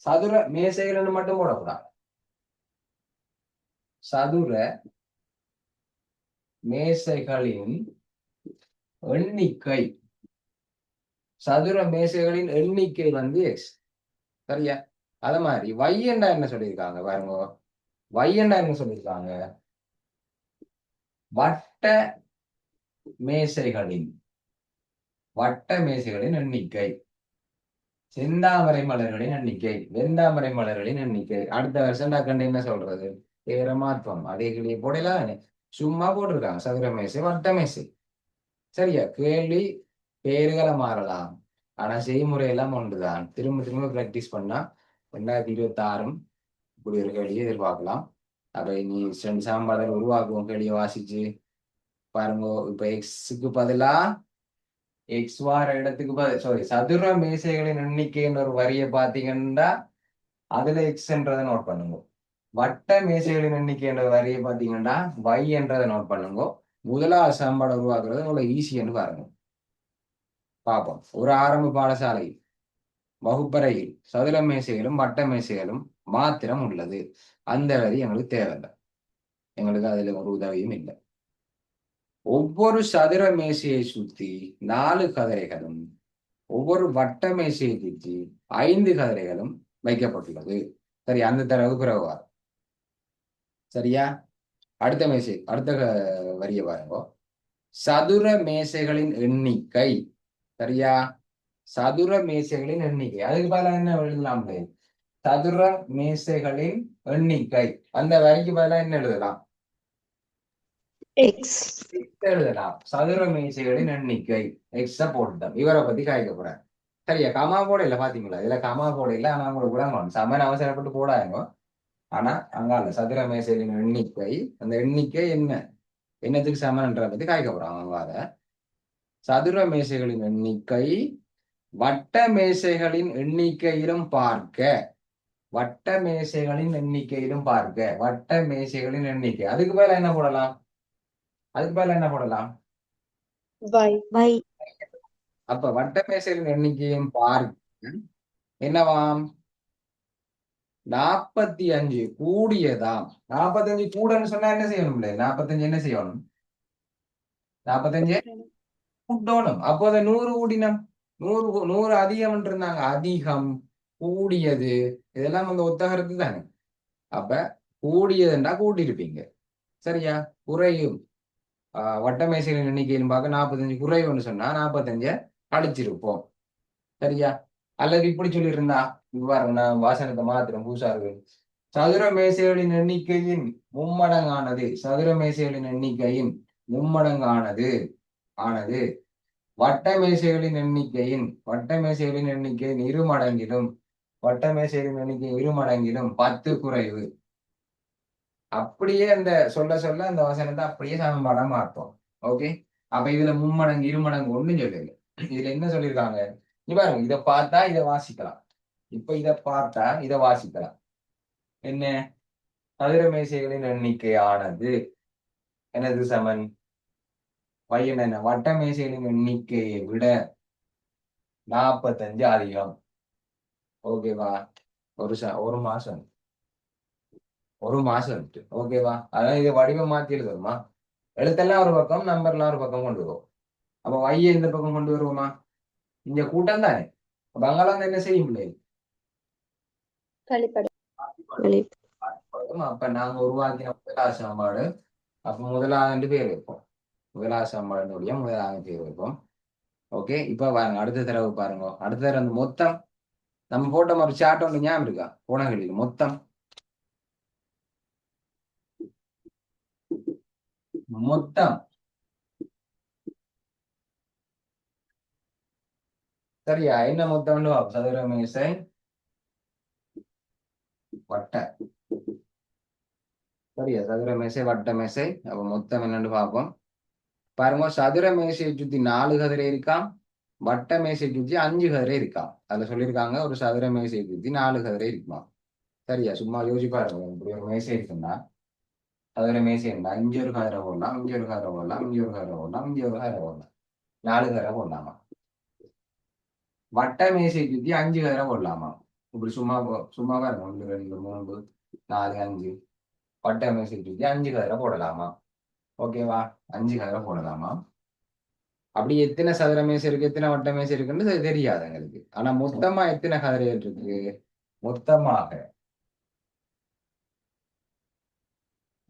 சதுர மேசைகள் மட்டும் போடக்கூடாது. சதுர மேசைகளின் எண்ணிக்கை. சதுர மேசைகளின் எண்ணிக்கை வந்து எக்ஸ். சரியா? அத மாதிரி y என்ன சொல்லியிருக்காங்க பாருங்க. y என்ன சொல்லியிருக்காங்க? வட்ட மேசைகளின் எண்ணிக்கை. செந்தாமரை மலர்களின் எண்ணிக்கை, வெந்தாமரை மலர்களின் எண்ணிக்கை. அடுத்த வருஷம் டக்கண்டு என்ன சொல்றது? பேரை மாற்றம். அதே கிளியை போடலாம், சும்மா போட்டிருக்காங்க. சதுர மேசை, வட்ட மேசை. சரியா? கேள்வி பேருகளை மாறலாம், ஆனா செய்முறையெல்லாம் ஒன்றுதான். திரும்ப திரும்ப பிராக்டிஸ் பண்ணா 2026 இப்படி ஒரு கேள்வியை எதிர்பார்க்கலாம். அப்ப நீ சாம்பாடல் உருவாக்குவோம். கேள்வியை வாசிச்சு பாருங்க. இப்ப எக்ஸுக்கு பதிலா எக்ஸ் வார இடத்துக்கு பதில் சதுர மேசைகளின் எண்ணிக்கைன்னு ஒரு வரியை பார்த்தீங்கன்னா அதுல எக்ஸ்ன்றதை நோட் பண்ணுங்க. வட்ட மேசைகளின் எண்ணிக்கைன்ற வரியை பார்த்தீங்கன்னா y என்றதை நோட் பண்ணுங்க. முதலாவது சமன்பாடு உருவாக்குறது அவ்வளவு ஈஸின்னு பாருங்க. பார்ப்போம். ஒரு ஆரம்ப பாடசாலை வகுப்பறையில் சதுர மேசைகளும் வட்ட மேசைகளும் மாத்திரம் உள்ளது. அந்த வரி எங்களுக்கு தேவையில்லை, எங்களுக்கு அதுல ஒரு உதவியும் இல்லை. ஒவ்வொரு சதுர மேசையை சுற்றி 4 கதிரைகளும், ஒவ்வொரு வட்ட மேசையை சுற்றி 5 கதிரைகளும் வைக்கப்பட்டுள்ளது. சரி, அந்த தரவு பிறகு. சரியா? அடுத்த மேசை, அடுத்த வரிய பாருங்க. சதுர மேசைகளின் எண்ணிக்கை. சரியா? சதுர மேசைகளின் எண்ணிக்கை. அதுக்கு பதிலாக என்ன எழுதலாம்? சதுர மேசைகளின் எண்ணிக்கை. அந்த வரிக்கு பதிலாக என்ன எழுதலாம்? எக்ஸ் எழுதலாம். சதுர மேசைகளின் எண்ணிக்கை எக்ஸ போட்டுட்டோம். இவரை பத்தி காய்க்க போறேன். சரியா? கமா போட இல்ல, பாத்தீங்களா? இதுல கமா போட இல்ல, ஆனா உங்களுக்கு கூட சமன் அவசரப்பட்டு போடாங்க. ஆனா அங்கால சதுர மேசைகளின் எண்ணிக்கை, அந்த எண்ணிக்கை என்னத்துக்கு சமன்றதை பத்தி காய்க்க போறாங்க. அங்கால சதுர மேசைகளின் எண்ணிக்கை வட்ட மேசைகளின் எண்ணிக்கையிலும் பார்க்க. வட்ட மேசைகளின் எண்ணிக்கையிலும் பார்க்க. வட்ட மேசைகளின் எண்ணிக்கை. அதுக்கு மேல என்ன போடலாம்? y. அப்ப வட்ட மேசைகளின் எண்ணிக்கையும் பார்க்க என்னவாம்? 45 கூடியதாம். 45 கூடன்னு சொன்னா என்ன செய்யணும்? 45 என்ன செய்யணும்? 45 கூட்டணும். அப்போத 100 கூடினம். 100 அதிகம் இருந்தாங்க. அதிகம், கூடியது, இதெல்லாம் வந்து ஒத்தகருக்கு தானே. அப்ப கூடியதுண்டா கூட்டியிருப்பீங்க. சரியா? குறையும். வட்ட மேசைகளின் எண்ணிக்கைன்னு பார்க்க 45 குறைவுன்னு சொன்னா 45 அடிச்சிருப்போம். சரியா? அல்லது இப்படி சொல்லியிருந்தா இவ்வாறு நான் வாசனத்தை மாத்திரம் பூசார்கள். சதுர மேசைகளின் எண்ணிக்கையின் மும்மடங்கானது. சதுர மேசைகளின் எண்ணிக்கையின் மும்மடங்கானது வட்ட மேசைகளின் எண்ணிக்கையின் இருமடங்கிலும் வட்ட மேசைகளின் எண்ணிக்கை இருமடங்கிலும் 10 குறைவு. அப்படியே அந்த சொல்ல சொல்ல அந்த வசனத்தை அப்படியே சமன்பாடா மாற்றோம். ஓகே, அப்ப இதுல மும்மடங்கு இருமடங்கு ஒண்ணும் சொல்லல. இதுல என்ன சொல்லியிருக்காங்க, நீ பாருங்க, இதை பார்த்தா இதை வாசிக்கலாம். இப்ப இதை பார்த்தா இதை வாசிக்கலாம். என்ன, சதுர மேசைகளின் எண்ணிக்கையானது எனது சமன் என்ன, வட்ட மேசைகளின் எண்ணிக்கையை விட 45 அதிகம். ஓகேவா, ஒரு மாசம் ஓகேவா. அதான் இதை வடிவம் மாத்தி எழுதுமா, எழுத்தெல்லாம் ஒரு பக்கம், நம்பர்லாம் ஒரு பக்கம் கொண்டு வருவோம். அப்ப வைய இந்த பக்கம் கொண்டு வருவோமா, இங்க கூட்டம் தானே. பங்களாந்து என்ன செய்ய முடியாது. அப்ப நாங்க உருவாக்கின முதலாவது சாம்பாடு, அப்ப முதலாவது பேர் வைப்போம். முதலாவது சாம்பாடுடைய முதலாவது பேர் வைப்போம். ஓகே, இப்ப பாருங்க, அடுத்த தடவை பாருங்க. அடுத்த தடவை அந்த மொத்தம் நம்ம போட்ட மாதிரி சாட் ஒன்று ஞாபகம் இருக்கா, போனகளில் மொத்தம் சரியா, என்ன மொத்தம் சதுர மேசை வட்ட, சரியா, சதுர மேசை வட்ட மேசை. அப்ப மொத்தம் என்னன்னு பார்ப்போம். பாருங்க, சதுர மேசையை சுத்தி 4 கதிரை இருக்காம், வட்ட மேசை சுத்தி 5 கதிரை இருக்காம். அதுல சொல்லியிருக்காங்க ஒரு சதுர மேசையை சுத்தி 4 கதிரை இருக்குமா. சரியா, சும்மா யோசிச்சு பாருங்க, இப்படி ஒரு மேசை இருக்குன்னா, சதுர மேசை இருந்தா இங்க ஒரு கதிரை போடலாம், இங்க ஒரு கதிரை போடலாம், இங்க ஒரு கதிரை போடலாம், இங்க ஒரு கதிரை போடலாம், 4 கதிரை போடலாமா. வட்ட மேசை சுத்தி 5 கதிரை போடலாமா. இப்படி சும்மா பாருங்க, 1 2 3 4 5 வட்ட மேசை சுத்தி 5 கதிரை போடலாமா. ஓகேவா, 5 கதிரை போடலாமா. அப்படி எத்தனை சதுர மேசை இருக்கு, எத்தனை வட்ட மேசை இருக்குன்னு தெரியாது எங்களுக்கு. ஆனா மொத்தமா எத்தனை கதிரைகள் இருக்கு, மொத்தமாக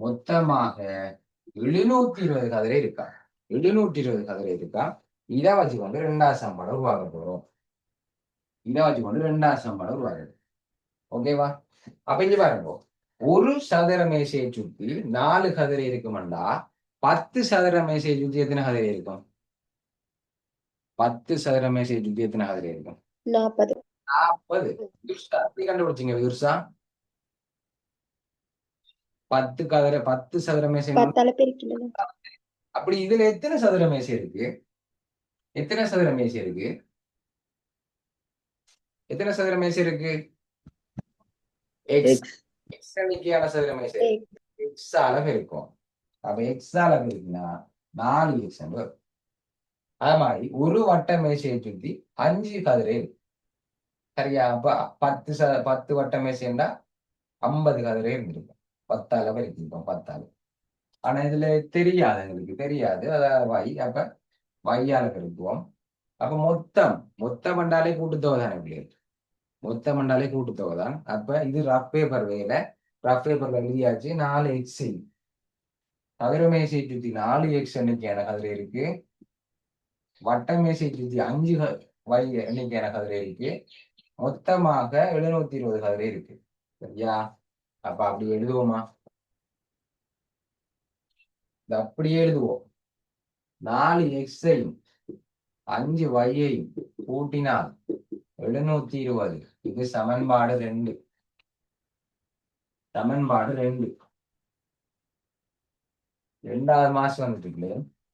720 கதிரை இருக்கா. 720 கதிரை இருக்கா. இதை வச்சுக்கொண்டு 2வது சமன்பாடு உருவாக்க போறோம். ஓகேவா. அப்ப இங்க பாருங்க, ஒரு சதுர மேசையை சுத்தி 4 கதிரை இருக்குமெண்டா 10 சதுர மேசையை சுத்தி எத்தனை கதிரை இருக்கும். 10 சதுர மேசையை சுத்தி எத்தனை கதிரை இருக்கும். 40. எப்படி கண்டுபிடிச்சீங்க விதுர்சா. 10 கதிரை 10 சதுர மேசை. அப்படி இதுல எத்தனை சதுர மேசை இருக்கு, எத்தனை சதுர மேசை இருக்கு, எத்தனை சதுர மேசை இருக்கு. எக்ஸ் எண்ணிக்கையான சதுர மேசை எக்ஸ் அளவு இருக்கும். அப்ப எக்ஸ் அளவு இருக்குன்னா 4x வரும். அது மாதிரி ஒரு வட்ட மேசையை சுத்தி 5 கதிரை இருக்கு. சரியா, அப்ப 10 வட்ட மேசைண்டா 50 கதிரை இருந்திருக்கும். 10 அளவு இருந்திருக்கும், 10 அளவு. ஆனா இதுல தெரியாது, எங்களுக்கு தெரியாது. அதாவது வை, அப்ப வையால பெருக்குவோம். அப்ப மொத்தம் என்றாலே கூட்டுத்தொகை தானே பிள்ளைகள், மொத்தம் என்றாலே கூட்டுத்தொகை தான். அப்ப இது ரஃப் பேப்பர் வேல, ரஃப் பேப்பர்ல எழுதியாச்சு 4x. சதுர மேசையை சுத்தி 4x எண்ணிக்கையான கதிரை இருக்கு, வட்ட மேசையை சுத்தி 5 வை எண்ணிக்கையான கதிரை இருக்கு, மொத்தமாக 720 கதிரை இருக்கு. சரியா, அப்ப அப்படி எழுதுவோமா, அப்படியே எழுதுவோம். 4x-ஐயும் 5y-ஐயும் கூட்டினால் 720. இது சமன்பாடு 2. ரெண்டாவது மாசம் வந்துட்டு,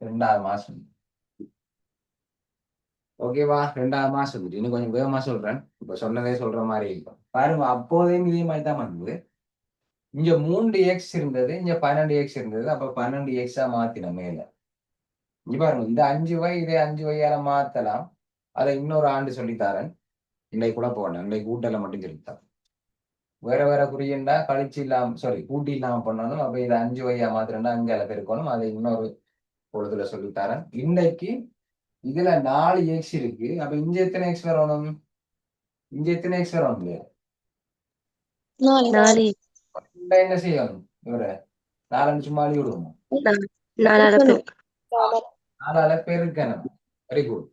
2வது மாசம். ஓகேவா, 2வது மாசம் வந்துட்டு. இன்னும் கொஞ்சம் வேகமா சொல்றேன், இப்ப சொன்னதே சொல்ற மாதிரி இருக்கும். பாருங்க, அப்போதையும் இதே மாதிரி தான் வந்தது. இங்க 3x இருந்தது, இங்க 12x இருந்தது. அப்ப 12x மாத்தின மேல. இங்க பாருங்க, இது 5y, இதே 5y மாத்தலாம். அதை இன்னொரு ஆண்டு சொல்லித்தாரன். இன்னைக்கு கூட போனேன், இன்னைக்கு கூட்டல மட்டும் சொல்லித்தான். வேற வேற குறியண்டா கழிச்சு இல்லாம கூட்டி இல்லாம பண்ணணும். அப்ப இதை 5y மாத்திரண்டா 5 பெருக்கணும். அதை இன்னொரு பொழுதுல சொல்லித்தாரன். இன்னைக்கு இதுல 4x இருக்கு. அப்ப இங்க எத்தனை x வரணும், இங்க எத்தனை x வரணும் இல்லையா. என்ன செய்யணும், இவரை 4 சும்மா அழி விடுவோம், 4 பெருக்கணும். Very good.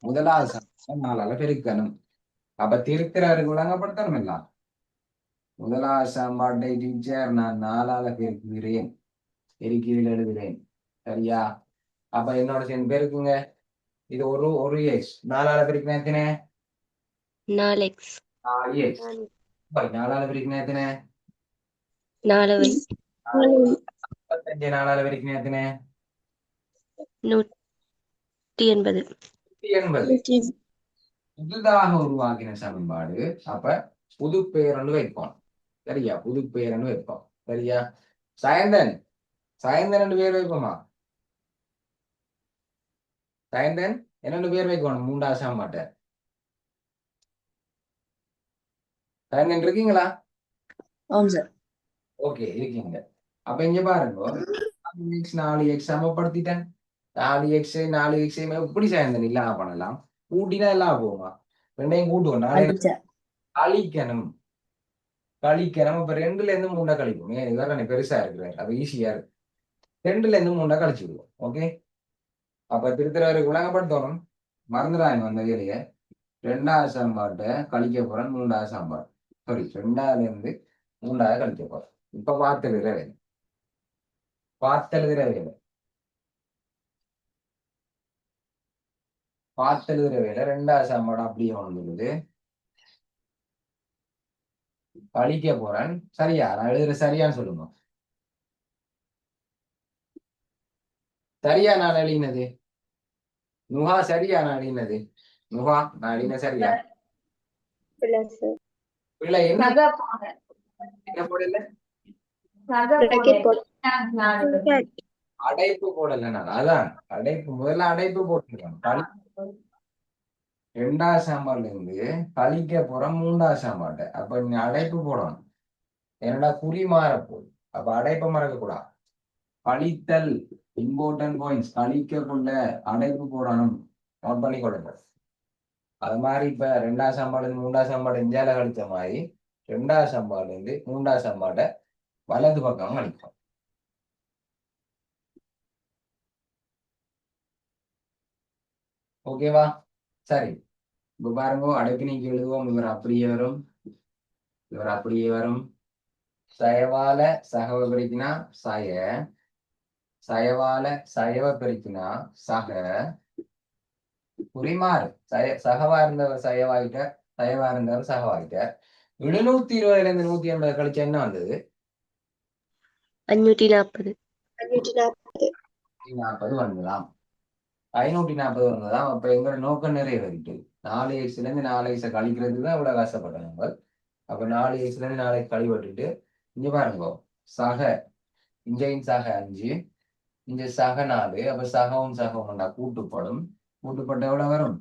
முதலாவது 4 பெருக்கணும். அப்ப திருத்திரருக்கு விளங்கப்படுத்தணும் இல்ல. முதலாவது சமன்பாட்டை டீச்சர் நான் 4 பெருக்கிறேன், எழுதுகிறேன். சரியா, அப்ப என்னோட சேர்ந்து பெருக்குங்க. இது ஒரு எக்ஸ் 4ஆல பெருக்கினா எத்தனை 4x 4x 4ஆல பெருக்கினா எத்தனை 4y 55 4ஆல பெருக்கினா எத்தனை 180 180 புதுதாக உருவாக்கின சமன்பாடு. அப்ப புது பெயர்னு வைப்போம். சரியா? புது பெயர்னு வைப்போம். சரியா? சாயந்தன் பேர் வைப்போமா? சாயந்தன் என்னென்ன பேர் வைக்கணும்? 3ஆவது சமன்பாட்டை சாயந்தன் இருக்கீங்களா? ஆம் சார். ஓகே, இருக்கீங்க. அப்ப இங்க பாருங்க, 4x சமப்படுத்திட்டேன். 4x எப்படி சாயந்தன் இல்லாம பண்ணலாம்? கூட்டினா எல்லாம் போகுமா? ரெண்டையும் கூட்டுவோம். கழிக்கணும். இப்ப 2ல இருந்து 3 கழிப்போம். ஏன் இவர பெருசா இருக்கிறார், அது ஈஸியா இருக்கு. 2ல இருந்து 3 கழிச்சு விடுவோம். ஓகே, அப்ப திருத்தரவருக்கு விளங்கப்படுத்தணும். மறந்துடாங்க வந்த வேலையை. 2ஆவது சமன்பாட்டை கழிக்க போறேன் 3ஆவது சமன்பாடு. சாரி, 2ஆவதுல இருந்து 3ஆவது கழிக்க போறேன். இப்ப பார்த்தெழுதுற வேலை. 2ஆவது சமன்பாடு அப்படியே வந்துடுது. கழிக்க போறேன். சரியா? நான் எழுதுற சரியான்னு சொல்லுங்க. சரியா நான் எழுதினது? நுகா சரியா நான் எழுதினது? நுகா நான் எழுதின சரியா? பிள்ளை என்ன போடல? அடைப்பு போடல. நான் அதான் முதல்ல அடைப்பு போட்டுருக்கேன். 2ஆவது சாம்பார்ல இருந்து கழிக்க போறோம் 3ஆவது சாம்பார்ட்ட. அப்ப நீ அடைப்பு போடணும். என்னடா குறி மாற போகுது. அப்ப அடைப்பை மறக்க கூடாது. கழித்தல் இம்பார்ட்டன்ட் பாயிண்ட்ஸ். கழிக்கக்குள்ள அடைப்பு போடணும். நோட் பண்ணி கொடுங்க. அது மாதிரி இப்ப 2ஆவது சாம்பாடு 3ஆவது சாம்பாடு இந்தியால கழிச்ச மாதிரி 2ஆவது சாம்பாடுல இருந்து 3ஆவது சாம்பாடை வலது பக்கம் கழிப்போம். ஓகேவா? சரி, இப்ப பாருங்க, அடைப்பு நீக்கி எழுதுவோம். இவர் அப்படியே வரும். சயவால சகவ பெருக்கினா சயவால சயவ பெருக்கினா சக. குறிமாறு சகவா இருந்தவர் சயவாயிட்டார், சயவா இருந்தவர் சகவாயிட்டார். 720 இருந்து 180 கழிச்சு என்ன வந்தது? 540 வந்துதான் 540 வந்ததாம். அப்ப எங்களோட நோக்கம் நிறைவேறிட்டு 4x இருந்து 4x கழிக்கிறதுக்கு தான் இவ்வளவு கஷ்டப்பட்டாங்க. அப்ப 4x இருந்து 4x கழிவிட்டுட்டு இங்க பாருங்க, சக இங்கேயும் சக 5, இங்க சக 4. அப்ப சகவும் கூட்டுப்படும். கூட்டுப்பட்ட எவ்வளவு வரும்?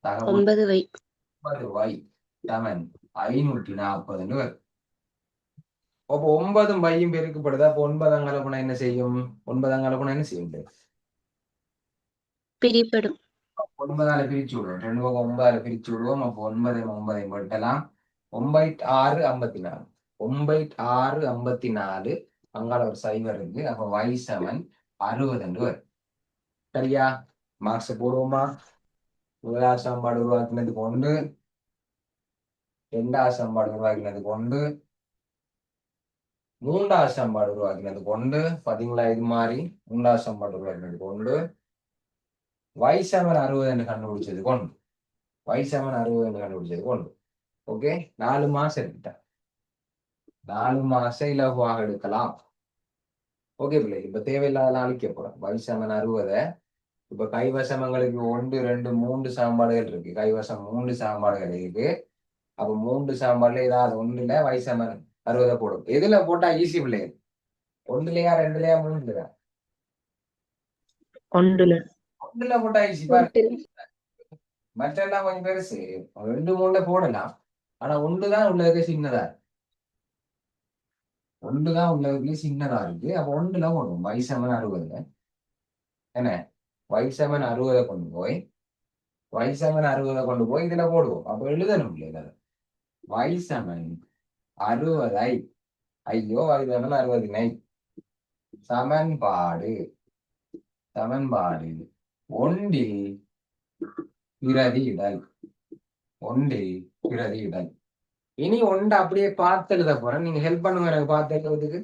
9y 9y சமன் 540 வரும். அப்போ 9 பையும் பெருக்கப்படுது. அப்போ 9 அங்கலப்புனா என்ன செய்யும்? 9 அங்கலப்புனா என்ன செய்யும்? பிரிப்படும். 9ஆல பிரிச்சு விடுவோம். 2 பக்கம் 9ஆல பிரிச்சு விடுவோம். அப்போ 9 வெட்டலாம். 9 6 54. 9 6 54. அங்கால ஒரு சைவர் இருக்கு. அப்போ y7 60 வரும். சரியா? மார்க்ஸ் போடுவோமா? முதலாவது சமன்பாடு உருவாக்கினதுக்கு 1, 2ஆவது சமன்பாடு உருவாக்கினதுக்கு 1, 3ஆவது சமன்பாடு உருவாக்கினதுக்கு 1. பாத்தீங்களா? இது மாதிரி 3ஆவது சமன்பாடு உருவாக்கினதுக்கு 1, y7 60 கண்டுபிடிச்சதுக்கு 1, y7 60 கண்டுபிடிச்சதுக்கு 1. ஓகே, 4 மாசம் எடுத்துட்டேன். 4 மாசம் இலகுவாக எடுக்கலாம். ஓகே பிள்ளை, இப்ப தேவையில்லாத அழிக்க போறோம். y7 60. இப்ப கைவசம் எங்களுக்கு 1 2 3 சாம்பாடுகள் இருக்கு. கைவசம் 3 சாம்பாடுகள் இருக்கு. அப்ப 3 சாம்பாடுல ஏதாவது 1ல y7 60 போடும். எதுல போட்டா ஈஸி பிள்ளை? 1லயா 2லயா 3லயா? 1ல போட்டா ஈஸி பாரு. மற்றெல்லாம் கொஞ்சம் பெருசு. 2 3ல போடலாம். ஆனா 1 தான் உள்ளதுக்கு சின்னதா இருக்கு. 1 தான் உள்ளதுக்கு சின்னதா இருக்கு. அப்ப 1ல போடுவோம். y7 60. என்ன? y7 60 கொண்டு போய் இதுல போடுவோம். அப்ப எழுதணும் இல்லையா? y7 60 ஐயோ y7 60 சமன்பாடு ஒன்றில் பிரதியிடல். இனி 1 அப்படியே பார்த்து எழுத போறேன். நீங்க ஹெல்ப் பண்ணுங்க எனக்கு பார்த்து எழுதுறதுக்கு.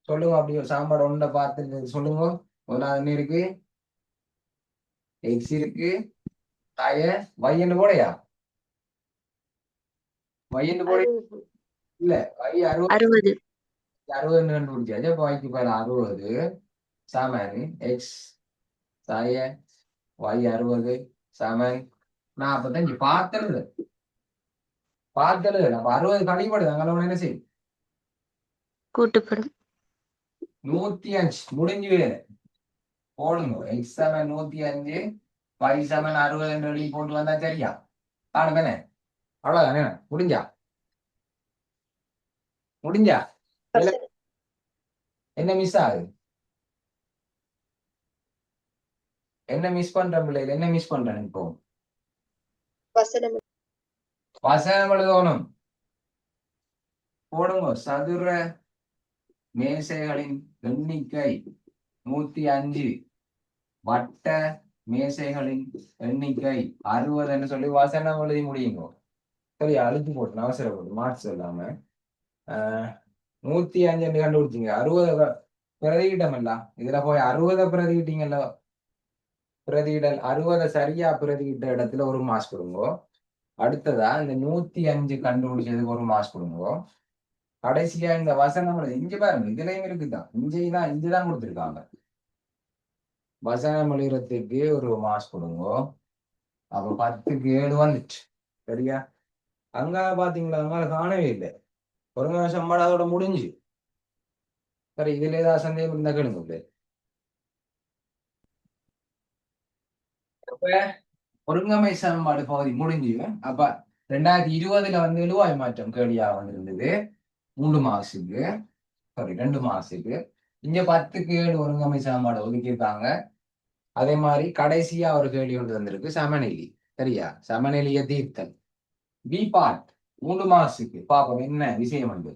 சொல்லுங்க, அப்படியே சாம்பாடு 1 பார்த்து சொல்லுங்க. முதலாவது என்ன இருக்கு? எக்ஸ் இருக்கு தாய y என்று போடையா y என்று போட இல்ல y 60 60 கண்டுபிடிச்சாச்சு அப்ப y பதில் 60 சமன் எக்ஸ் தாய y 60 சமன் 45 பார்த்தது அப்ப 60 கழிப்படுது அங்கே என்ன செய்யும் கூட்டுப்படும் 105 முடிஞ்சு வேலை போடுங்க எக்ஸ் சமன் 105 y சமன் 60 என்று எழுதி போட்டு வந்தா சரியா காணுமே அவ்வளவுதானே முடிஞ்சா என்ன மிஸ் ஆகுது என்ன மிஸ் பண்றேன் பிள்ளைகள் என்ன மிஸ் பண்றேன் இப்போ வசனம் வசனம் எழுதணும் போடுங்க சதுர மேசைகளின் எண்ணிக்கை 105 வட்ட மேசைகளின் எண்ணிக்கை 60 சொல்லி வசனம் எழுதி முடியுங்க சரி அழுத்தி போட்டு அவசரப்பட்டு மார்க்ஸ் இல்லாம 105 கண்டுபிடிச்சிங்க 60 பிரதியிடம் இல்ல இதுல போய் 60 பிரதியிட்டீங்கல்ல பிரதியிடல் 60 சரியா பிரதியிட்ட இடத்துல ஒரு மார்க்ஸ் கொடுங்க அடுத்ததா இந்த 105 கண்டுபிடிச்சதுக்கு ஒரு மார்க்ஸ் கொடுங்க கடைசியா இந்த வசனம் இங்க பாருங்க இதுலயும் இருக்குதான் இங்கதான் கொடுத்துருக்காங்க வசனம் எழுதுறதுக்கு ஒரு மார்க்ஸ் கொடுங்க அப்ப 10க்கு 7 வந்துச்சு சரியா அங்க பாத்தீங்களா அங்கால காணவே இல்லை ஒரு நிமிஷம் அதோட முடிஞ்சு சரி இதுல ஏதாவது சந்தேகம் இருந்தா கேளுங்க அப்ப ஒருங்கமை சமன்பாடு பகுதி முடிஞ்சு அப்ப 2020 வந்து எழுவாய் மாற்றம் கேள்வியா வந்திருந்தது 3 மார்க்ஸுக்கு சாரி 2 மார்க்ஸுக்கு இங்க 10க்கு 7 ஒருங்கமை சமன்பாடு ஒதுக்கியிருக்காங்க அதே மாதிரி கடைசியா ஒரு கேள்வி ஒன்று வந்திருக்கு சமநிலை சரியா சமநிலைய தீர்த்தல் பி பார்ட் 3 மார்க்ஸுக்கு பாப்போம் என்ன விஷயம் வந்து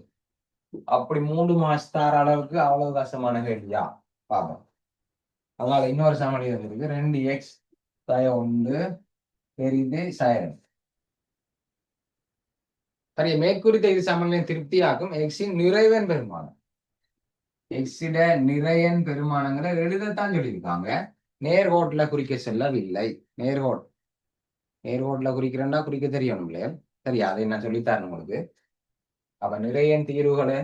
அப்படி 3 மார்க்ஸ் தார அளவுக்கு அவ்வளவு கஷ்டமான கேள்வியா பாப்போம் அதனால இன்னொரு சமநிலை வந்திருக்கு 2x சய 1 பெரிது சயன் சரி மேற்குறித்த இது சமநிலையை திருப்தியாக்கும் எக்ஸின் நிறைவன் பெருமானம் எக்ஸிட நிறையன் பெருமானங்களை எழுதத்தான் சொல்லியிருக்காங்க நேர்கோட்டுல குறிக்க செல்லவில்லை நேர்கோட்டுல குறிக்கிறேன்னா குறிக்க தெரியணும் இல்லையா சரியா அதை நான் சொல்லித்தரேன் உங்களுக்கு அப்ப நிறையன் தீர்வுகளை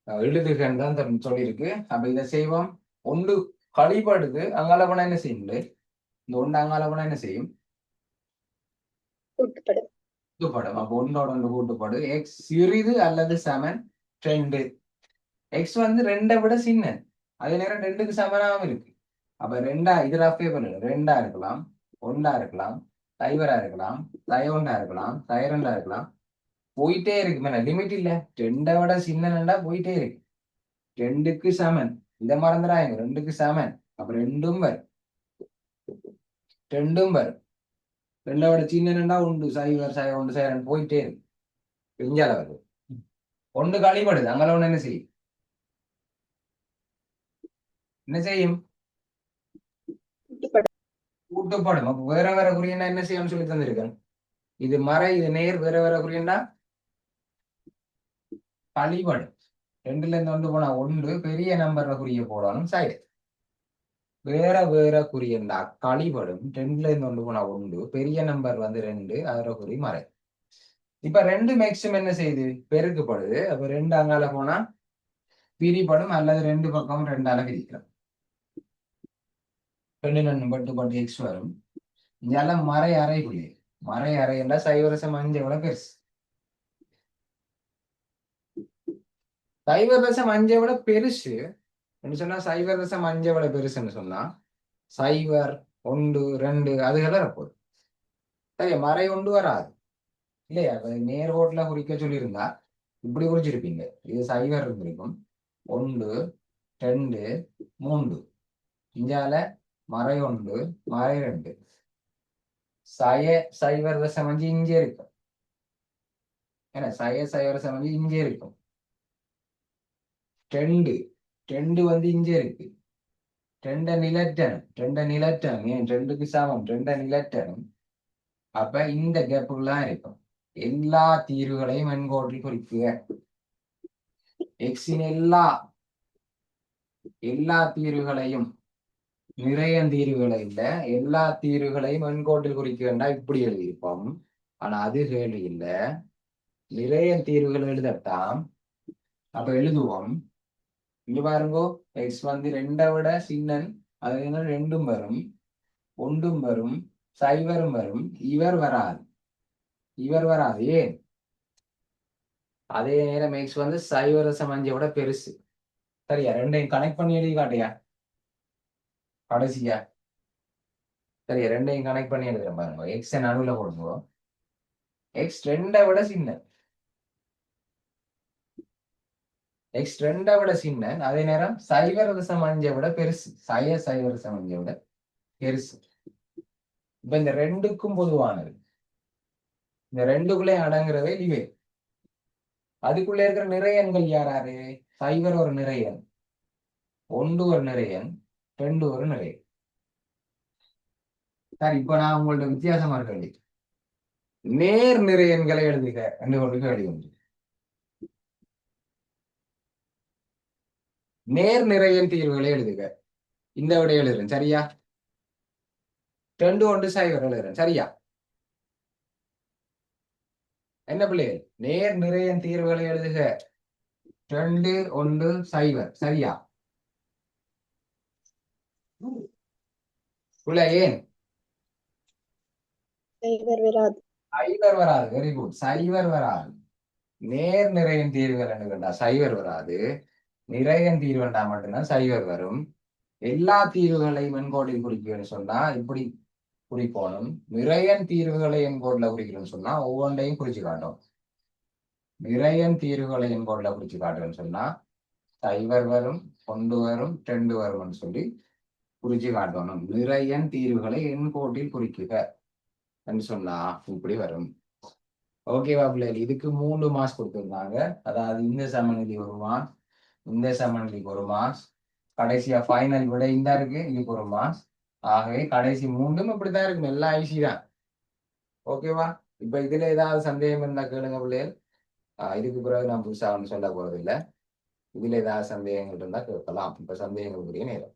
எழுதுகன்னு தான் சொல்லியிருக்கு அப்ப இதை செய்வோம் ஒன்று கழிப்படுது அங்கால போனா என்ன செய்யும் இந்த ஒன்று அங்கால போனா என்ன செய்யும் கூட்டுப்படும் அப்ப ஒன்னோட ஒன்று கூட்டுப்படு எக்ஸ் சிறிது அல்லது சமன் 2 எக்ஸ் வந்து 2 விட சின்ன அதே நேரம் 2க்கு சமனாகவும் இருக்கு அப்ப 2 இதுல பேப்பர் 2 இருக்கலாம் 1 இருக்கலாம் சைபரா இருக்கலாம் சய 1 இருக்கலாம் சய 2 இருக்கலாம் போயிட்டே இருக்கு மேல லிமிட் இல்ல 2 விட சின்னண்டா போயிட்டே இருக்கு 2க்கு சமன் இதை மறந்துடாங்க 2க்கு சமன் அப்ப 2ம் வரும் 2 விட சின்னண்டா 1 சைபர் சய 1 சய 2 போயிட்டே இருக்கு பிரிஞ்சால வருது 1 கழிப்படுது அங்கே ஒண்ணு என்ன செய்யும் கூட்டுப்படும் அப்ப வேற வேற குறியண்டா என்ன செய்யணும்னு சொல்லி தந்திருக்கேன் இது மறை இது நேர் வேற வேற குறியண்டா கழிபடும் 2ல இருந்து 1 போனா 1 பெரிய நம்பர்ல குறிய போடணும் சைடு வேற வேற குறியண்டா கழிபடும் 2ல இருந்து 1 போனா 1 பெரிய நம்பர் வந்து 2 அதோட குறி மறை இப்ப 2 மேக்ஸிமம் என்ன செய்யுது பெருக்குப்படுது அப்ப 2 அங்கால போனா பிரிப்படும் அல்லது 2 பக்கம் 2ஆல பிரிக்கிறோம் 2 பட்டு எக்ஸ் வரும் இங்கெல்லாம் மறை அறைக்குள்ளே மறை அறை என்றா சைவரசம் 5 விட பெருசு சைவரசம் 5 விட பெருசு சொன்னா சைவரசம் 5 விட பெருசுன்னு சொன்னா சைவர் 1 2 அதுகளை போகுது சரி மறை 1 வராது இல்லையா நேர்கோட்டுல குறிக்க சொல்லியிருந்தா இப்படி குறிச்சிருப்பீங்க இது சைவர் இருந்திருக்கும் 1 2 3 இஞ்சால மறை 1 மறை 2 சைவர் தசம் 5 இங்கே இருக்கும் ஏன்னா சைவர் தசம் 5 இங்கே இருக்கும் 2 வந்து இங்கே இருக்கு 2 நிலட்டணும் ஏன் 2க்கு சமம் 2 நிலட்டணும் அப்ப இந்த கேப்புலாம் இருக்கும் எல்லா தீர்வுகளையும் எண்கோட்டில் குறிക്കുക எக்ஸின் எல்லா தீர்வுகளையும் நிறைய தீர்வுகளை இல்ல, எல்லா தீர்வுகளையும் வெண்கோட்டில் குறிக்க வேண்டாம் இப்படி எழுதியிருப்போம். ஆனா அது கேள்வி இல்ல, நிறைய தீர்வுகள் எழுதட்டாம். அப்ப எழுதுவோம். இங்க பாருங்கோ, எக்ஸ் வந்து 2 விட சின்னன், அது ரெண்டும் வரும், ஒன்றும் வரும், சைவரும் வரும், இவர் வராது. ஏன்? அதே நேரம் எக்ஸ் வந்து சைவர சமஞ்சை விட பெருசு. சரியா? ரெண்டையும் கனெக்ட் பண்ணி எழுதி காட்டியா கடைசியா. சரியா? ரெண்டையும் கனெக்ட் பண்ணி எழுதுறேன் பாருங்க. எக்ஸ் நடுவில் போடுங்க. எக்ஸ் 2 விட சின்ன, எக்ஸ் 2 விட சின்ன, அதே நேரம் சைவர சமஞ்சை விட பெருசு. சைவர சமஞ்சை விட பெருசு. இப்ப இந்த ரெண்டுக்கும் பொதுவானது, இந்த ரெண்டுக்குள்ளே அடங்குறவே இதுவே. அதுக்குள்ள இருக்கிற நிறையன்கள் யாராரு? சைவர் ஒரு நிறையன், 1 ஒரு நிறையன், 2 ஒரு நிறையன். சார் இப்ப நான் உங்கள்ட்ட வித்தியாசமா கேள்வி, நேர் நிறையன்களை எழுதுக என்று ஒரு கேள்வி உண்டு. நேர் நிறையன் தீர்வுகளை எழுதுக. இந்த விட எழுதுறேன் சரியா? 2 1 சைவர் எழுதுறேன் சரியா? என்ன பிள்ளைகள்? நேர் நிறையன் தீர்வுகளை எழுதுக. 2 1 சைவர் சரியா? ஏன் சைவர் வராது. சைவர் வராது. Very good. சைவர் வராது. நேர் நிறையன் தீர்வுகள் என்ன கண்டா சைவர் வராது. நிறையன் தீர்வுண்டா மட்டும்தான் சைவர் வரும். எல்லா தீர்வுகளையும் எண்கோடில் குறிக்கணும்னு சொன்னா இப்படி குறிக்கணும். நிறையன் தீர்வுகளை எண்கோடில் குறிக்கணும்னு சொன்னா ஒவ்வொன்றையும் குறிச்சு காட்டும். நிறையன் தீர்வுகளை எண்கோடில் குறிச்சு காட்டுன்னு சொன்னா சைவர் வரும், 1 வரும், 2 வரும்னு சொல்லி குறிச்சு காட்டணும். நிறையன் தீர்வுகளை எண்கோட்டில் குறிக்குக என்று சொன்னா இப்படி வரும். ஓகேவா பிள்ளைகள்? இதுக்கு 3 மார்க்ஸ் கொடுத்துருந்தாங்க. அதாவது இந்த சமநிலை 1 மார்க்ஸ், இந்த சமநிலைக்கு 1 மார்க்ஸ், கடைசியா ஃபைனல் விட இந்த இருக்கு, இதுக்கு 1 மார்க்ஸ். ஆகவே கடைசி 3ம் இப்படித்தான் இருக்கும், எல்லாம் ஐசி தான். ஓகேவா? இப்ப இதுல ஏதாவது சந்தேகம் இருந்தா கேளுங்க பிள்ளைகள். இதுக்கு பிறகு நான் புதுசா ஒன்று சொல்ல போறது இல்லை. இதுல ஏதாவது சந்தேகங்கள் இருந்தா கேட்கலாம். இப்ப சந்தேகங்களுக்குரிய நேரம்.